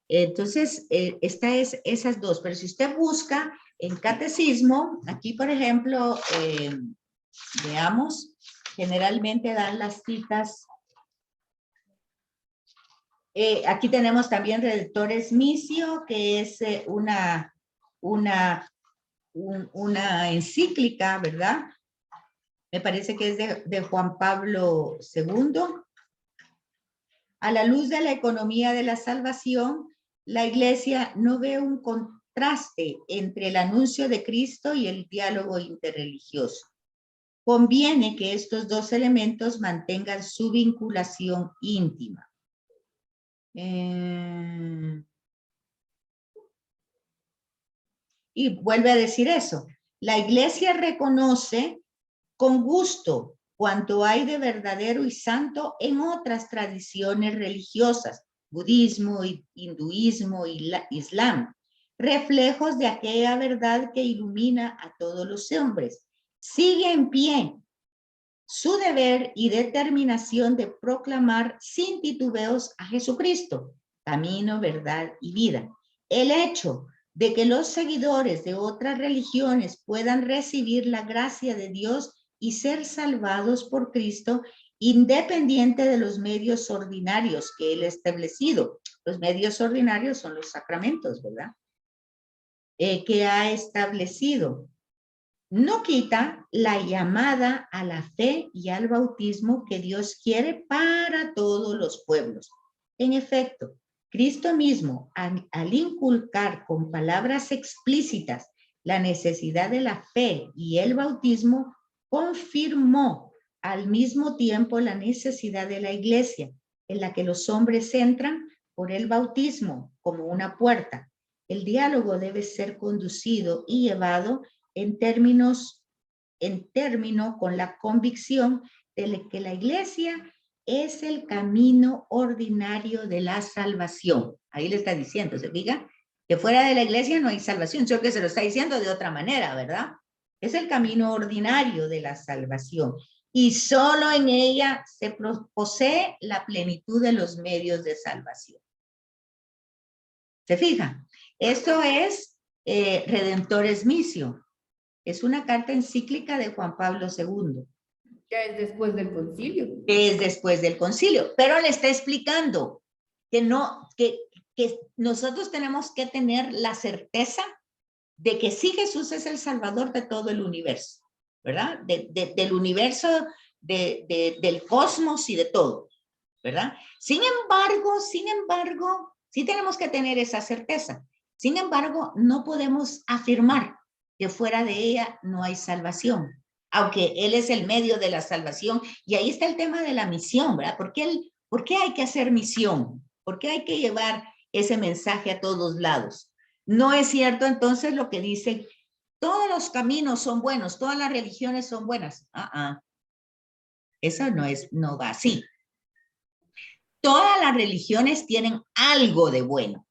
Entonces, esas dos. Pero si usted busca en catecismo, aquí por ejemplo, veamos, generalmente dan las citas. Aquí tenemos también Redentores Missio, que es una encíclica, ¿verdad? Me parece que es de Juan Pablo II. A la luz de la economía de la salvación, la Iglesia no ve un contraste entre el anuncio de Cristo y el diálogo interreligioso. Conviene que estos dos elementos mantengan su vinculación íntima. Y vuelve a decir eso. La Iglesia reconoce con gusto cuanto hay de verdadero y santo en otras tradiciones religiosas, budismo, hinduismo, islam, reflejos de aquella verdad que ilumina a todos los hombres. Sigue en pie su deber y determinación de proclamar sin titubeos a Jesucristo, camino, verdad y vida. El hecho de que los seguidores de otras religiones puedan recibir la gracia de Dios y ser salvados por Cristo, independiente de los medios ordinarios que Él ha establecido. Los medios ordinarios son los sacramentos, ¿verdad? Que ha establecido. No quita la llamada a la fe y al bautismo que Dios quiere para todos los pueblos. En efecto, Cristo mismo, al inculcar con palabras explícitas la necesidad de la fe y el bautismo, confirmó al mismo tiempo la necesidad de la iglesia, en la que los hombres entran por el bautismo como una puerta. El diálogo debe ser conducido y llevado en término con la convicción de que la iglesia es el camino ordinario de la salvación. Ahí le está diciendo, ¿se fija? Que fuera de la iglesia no hay salvación, solo que se lo está diciendo de otra manera, ¿verdad? Es el camino ordinario de la salvación. Y solo en ella se posee la plenitud de los medios de salvación. ¿Se fija? Esto es Redemptoris Missio. Es una carta encíclica de Juan Pablo II. Ya es después del concilio. Es después del concilio, pero le está explicando que no, que nosotros tenemos que tener la certeza de que sí Jesús es el Salvador de todo el universo, ¿verdad? Del universo, del cosmos y de todo, ¿verdad? Sin embargo, sí tenemos que tener esa certeza. Sin embargo, no podemos afirmar que fuera de ella no hay salvación, aunque Él es el medio de la salvación. Y ahí está el tema de la misión, ¿verdad? ¿Por qué hay que hacer misión? ¿Por qué hay que llevar ese mensaje a todos lados? No es cierto entonces lo que dicen, todos los caminos son buenos, todas las religiones son buenas. Eso no va así. Todas las religiones tienen algo de bueno,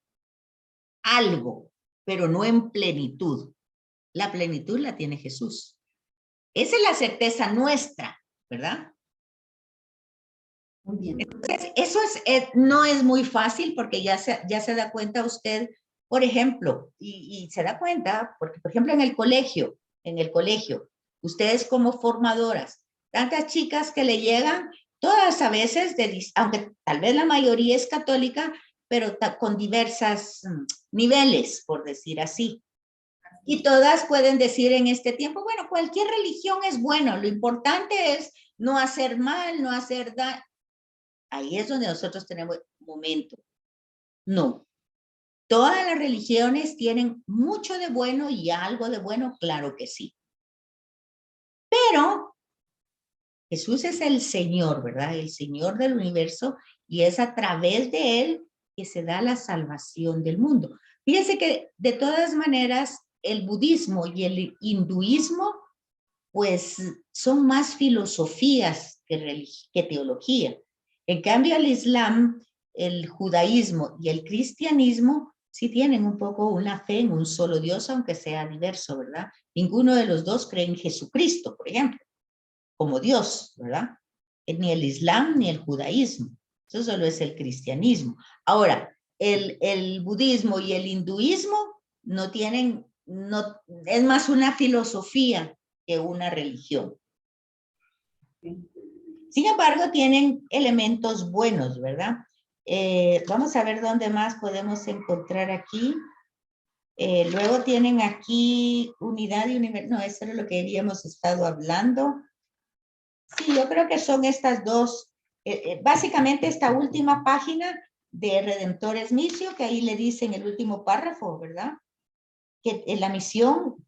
algo, pero no en plenitud. La plenitud la tiene Jesús. Esa es la certeza nuestra, ¿verdad? Muy bien. Entonces, eso no es muy fácil porque ya se da cuenta usted, por ejemplo, y se da cuenta, porque por ejemplo en el colegio, ustedes como formadoras, tantas chicas que le llegan, todas a veces, aunque tal vez la mayoría es católica, pero con diversos niveles, por decir así. Y todas pueden decir en este tiempo, bueno, cualquier religión es bueno, lo importante es no hacer mal, no hacer daño. Ahí es donde nosotros tenemos un momento. No. Todas las religiones tienen mucho de bueno y algo de bueno, claro que sí. Pero Jesús es el Señor, ¿verdad? El Señor del universo, y es a través de Él que se da la salvación del mundo. Fíjense que de todas maneras el budismo y el hinduismo pues son más filosofías que teología. En cambio el Islam, el judaísmo y el cristianismo sí tienen un poco una fe en un solo Dios, aunque sea diverso, ¿verdad? Ninguno de los dos cree en Jesucristo, por ejemplo, como Dios, ¿verdad? Ni el Islam ni el judaísmo. Eso solo es el cristianismo. Ahora, el budismo y el hinduismo no tienen, es más una filosofía que una religión. Sin embargo, tienen elementos buenos, ¿verdad? Vamos a ver dónde más podemos encontrar aquí. Luego tienen aquí unidad y universo. No, eso es lo que habíamos estado hablando. Sí, yo creo que son estas dos. Básicamente esta última página de Redemptoris Missio, que ahí le dicen el último párrafo, ¿verdad? Que la misión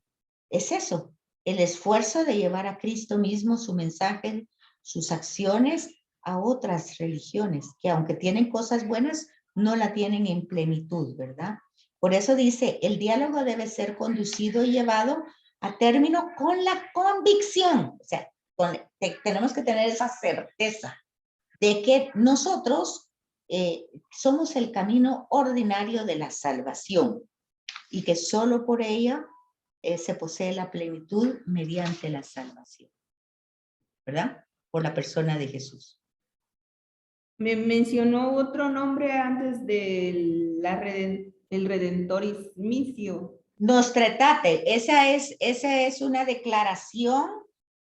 es eso, el esfuerzo de llevar a Cristo mismo su mensaje, sus acciones a otras religiones, que aunque tienen cosas buenas, no la tienen en plenitud, ¿verdad? Por eso dice, el diálogo debe ser conducido y llevado a término con la convicción. O sea, tenemos que tener esa certeza de que nosotros somos el camino ordinario de la salvación y que solo por ella se posee la plenitud mediante la salvación, ¿verdad? Por la persona de Jesús. Me mencionó otro nombre antes de el Redemptoris Missio. Nostra Aetate, esa es una declaración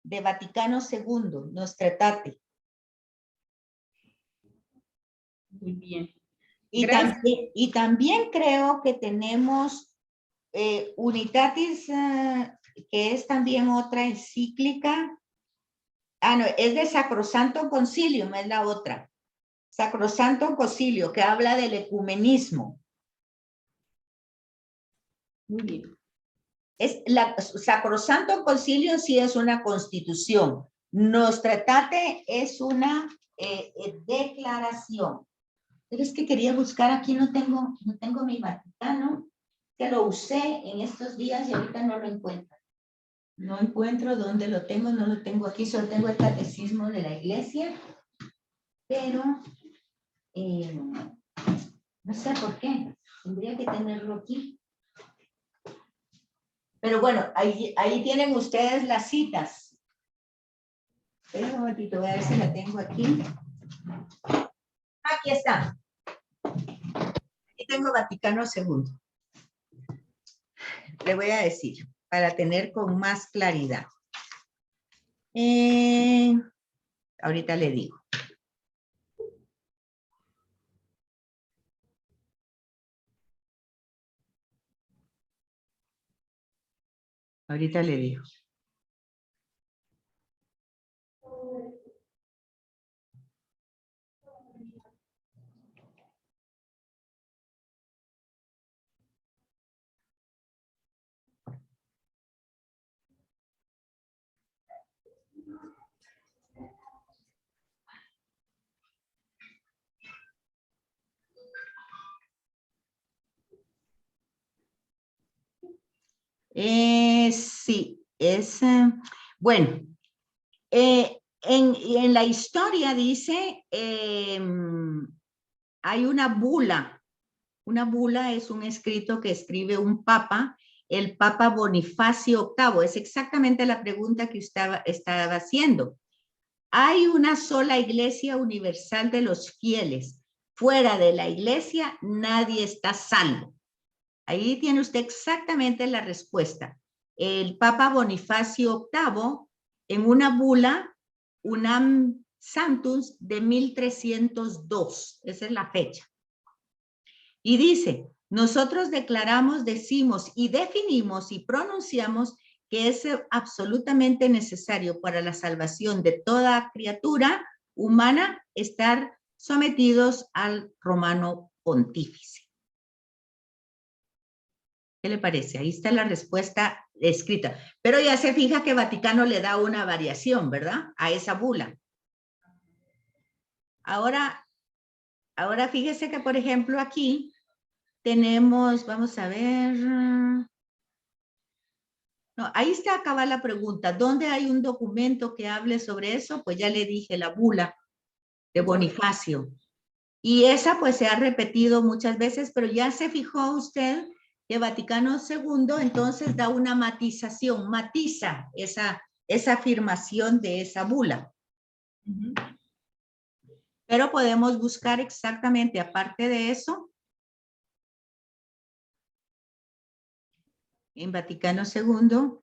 de Vaticano II, Nostra Aetate. Muy bien. Y también creo que tenemos Unitatis, que es también otra encíclica. No, es de Sacrosanto Concilium, es la otra. Sacrosanto Concilio, que habla del ecumenismo. Muy bien. Sacrosanto Concilio sí es una constitución. Nostra Aetate es una declaración. Pero es que quería buscar, aquí no tengo mi Vaticano, que lo usé en estos días y ahorita no lo encuentro. No encuentro dónde lo tengo, no lo tengo aquí, solo tengo el catecismo de la iglesia, pero no sé por qué, tendría que tenerlo aquí. Pero bueno, ahí tienen ustedes las citas. Espera un momentito, voy a ver si la tengo aquí. Aquí está. Aquí tengo Vaticano II. Le voy a decir, para tener con más claridad. Ahorita le digo. Ahorita le digo. Sí, es, bueno, en la historia dice, hay una bula. Una bula es un escrito que escribe un papa, el Papa Bonifacio VIII. Es exactamente la pregunta que usted estaba haciendo. Hay una sola iglesia universal de los fieles. Fuera de la iglesia nadie está salvo. Ahí tiene usted exactamente la respuesta. El Papa Bonifacio VIII, en una bula, Unam Sanctus de 1302, esa es la fecha. Y dice, nosotros declaramos, decimos y definimos y pronunciamos que es absolutamente necesario para la salvación de toda criatura humana estar sometidos al romano pontífice. ¿Qué le parece? Ahí está la respuesta escrita. Pero ya se fija que Vaticano le da una variación, ¿verdad? A esa bula. Ahora fíjese que, por ejemplo, aquí tenemos, vamos a ver. No, ahí está acaba la pregunta. ¿Dónde hay un documento que hable sobre eso? Pues ya le dije, la bula de Bonifacio. Y esa pues se ha repetido muchas veces, pero ya se fijó usted que Vaticano II entonces da una matización, matiza esa afirmación de esa bula. Pero podemos buscar exactamente, aparte de eso, en Vaticano II,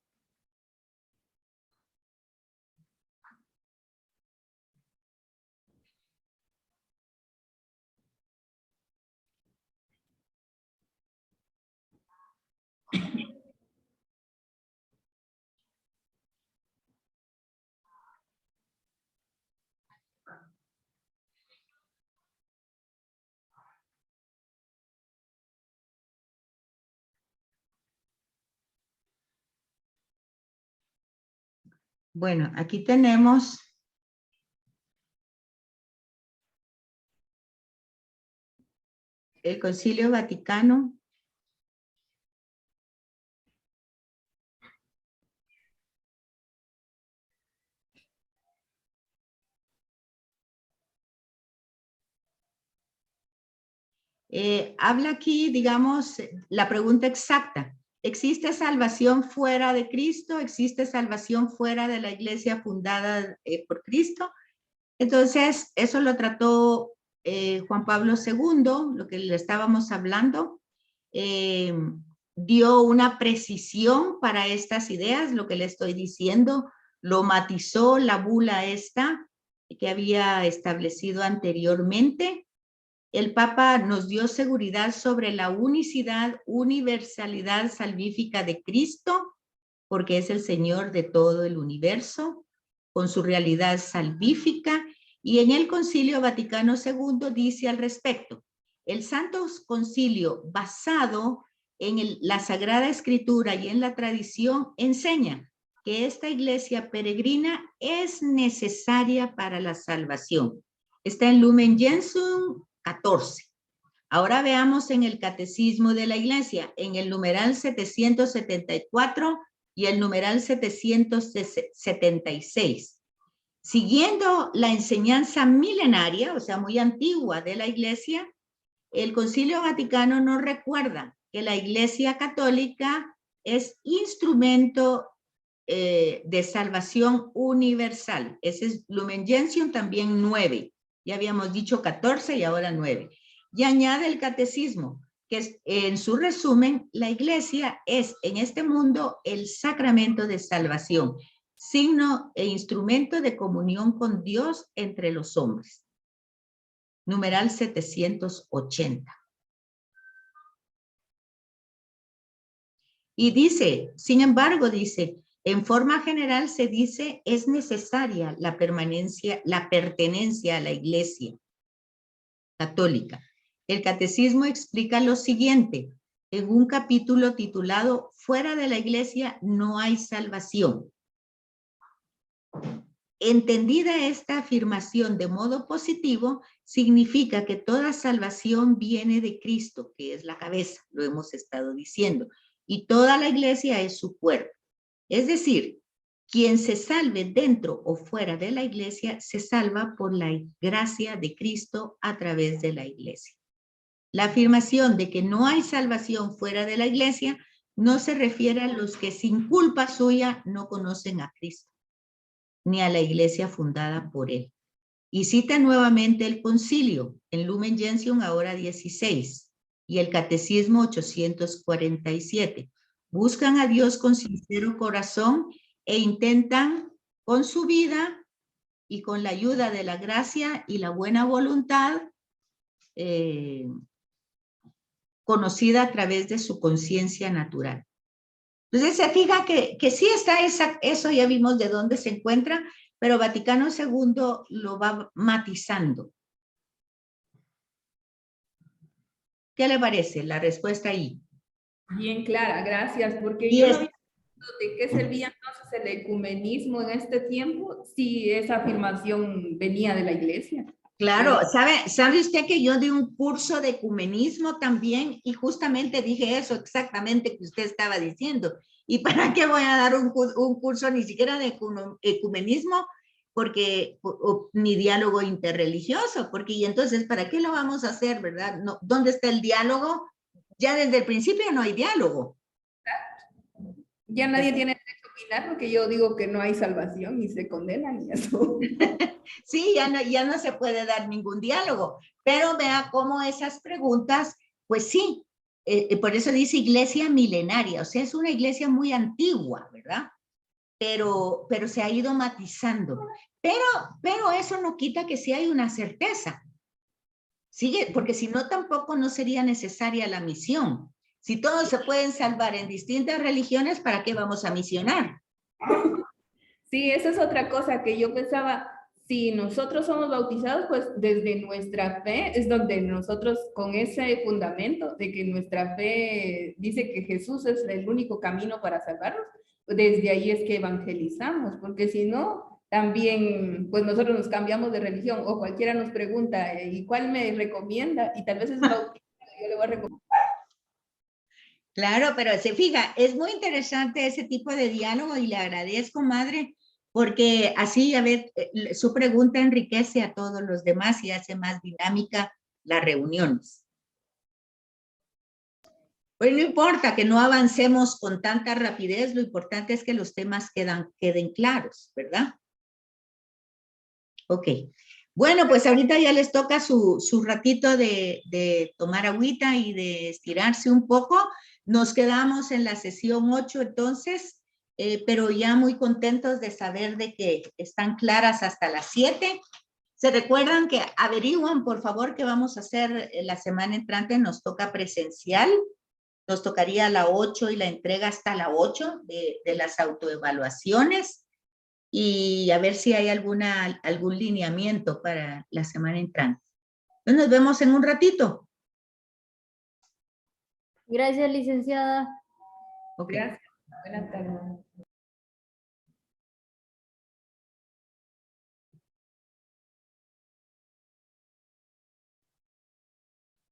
bueno, aquí tenemos el Concilio Vaticano. Habla aquí, digamos, la pregunta exacta. ¿Existe salvación fuera de Cristo? ¿Existe salvación fuera de la iglesia fundada por Cristo? Entonces, eso lo trató Juan Pablo II, lo que le estábamos hablando. Dio una precisión para estas ideas, lo que le estoy diciendo, lo matizó la bula esta que había establecido anteriormente. El Papa nos dio seguridad sobre la unicidad, universalidad salvífica de Cristo, porque es el Señor de todo el universo, con su realidad salvífica, Y en el Concilio Vaticano II dice al respecto, el Santo Concilio, basado en la Sagrada Escritura y en la tradición, enseña que esta iglesia peregrina es necesaria para la salvación. Está en Lumen Gentium 14. Ahora veamos en el Catecismo de la Iglesia, en el numeral 774 y el numeral 776. Siguiendo la enseñanza milenaria, o sea, muy antigua de la Iglesia, el Concilio Vaticano nos recuerda que la Iglesia Católica es instrumento de salvación universal. Ese es Lumen Gentium también 9. Ya habíamos dicho 14 y ahora 9. Y añade el Catecismo, que es, en su resumen, la Iglesia es en este mundo el sacramento de salvación, signo e instrumento de comunión con Dios entre los hombres. Numeral 780. Y dice, sin embargo, dice, en forma general se dice, es necesaria la pertenencia a la Iglesia Católica. El Catecismo explica lo siguiente, en un capítulo titulado, Fuera de la Iglesia no hay salvación. Entendida esta afirmación de modo positivo, significa que toda salvación viene de Cristo, que es la cabeza, lo hemos estado diciendo, y toda la iglesia es su cuerpo. Es decir, quien se salve dentro o fuera de la iglesia, se salva por la gracia de Cristo a través de la iglesia. La afirmación de que no hay salvación fuera de la iglesia no se refiere a los que sin culpa suya no conocen a Cristo, ni a la iglesia fundada por él. Y cita nuevamente el concilio, en Lumen Gentium ahora 16, y el Catecismo 847. Buscan a Dios con sincero corazón e intentan con su vida y con la ayuda de la gracia y la buena voluntad, conocida a través de su conciencia natural. Entonces se fija que sí está eso, ya vimos de dónde se encuentra, pero Vaticano II lo va matizando. ¿Qué le parece la respuesta ahí? Bien clara, gracias, porque Y yo no había visto de qué servía entonces el ecumenismo en este tiempo si esa afirmación venía de la iglesia. Claro, ¿sabe usted que yo di un curso de ecumenismo también y justamente dije eso exactamente que usted estaba diciendo? ¿Y para qué voy a dar un curso ni siquiera de ecumenismo? Porque, ni diálogo interreligioso, porque y entonces, ¿para qué lo vamos a hacer, verdad? No, ¿dónde está el diálogo? Ya desde el principio no hay diálogo. Ya nadie tiene derecho a opinar porque yo digo que no hay salvación y se condenan y eso. Sí, ya no se puede dar ningún diálogo, pero vea cómo esas preguntas, pues sí, por eso dice iglesia milenaria, o sea, es una iglesia muy antigua, ¿verdad? Pero se ha ido matizando. Pero eso no quita que sí hay una certeza. Sigue, porque si no, tampoco no sería necesaria la misión. Si todos se pueden salvar en distintas religiones, ¿para qué vamos a misionar? Sí, esa es otra cosa que yo pensaba, si nosotros somos bautizados, pues desde nuestra fe es donde nosotros con ese fundamento de que nuestra fe dice que Jesús es el único camino para salvarnos, desde ahí es que evangelizamos, porque si no, también pues nosotros nos cambiamos de religión o cualquiera nos pregunta, ¿y cuál me recomienda? Y tal vez es bautizado, yo le voy a recomendar. Claro, pero se fija, es muy interesante ese tipo de diálogo y le agradezco, madre, porque así, a ver, su pregunta enriquece a todos los demás y hace más dinámica las reuniones. Pues no importa que no avancemos con tanta rapidez, lo importante es que los temas queden claros, ¿verdad? Ok. Bueno, pues ahorita ya les toca su ratito de tomar agüita y de estirarse un poco. Nos quedamos en la sesión 8 entonces, pero ya muy contentos de saber de que están claras hasta las 7. ¿Se recuerdan que averiguan, por favor, qué vamos a hacer la semana entrante? Nos toca presencial, nos tocaría la 8 y la entrega hasta la 8 de las autoevaluaciones. y a ver si hay algún lineamiento para la semana entrante. Entonces nos vemos en un ratito. Gracias, licenciada. Ok. Gracias. Buenas tardes.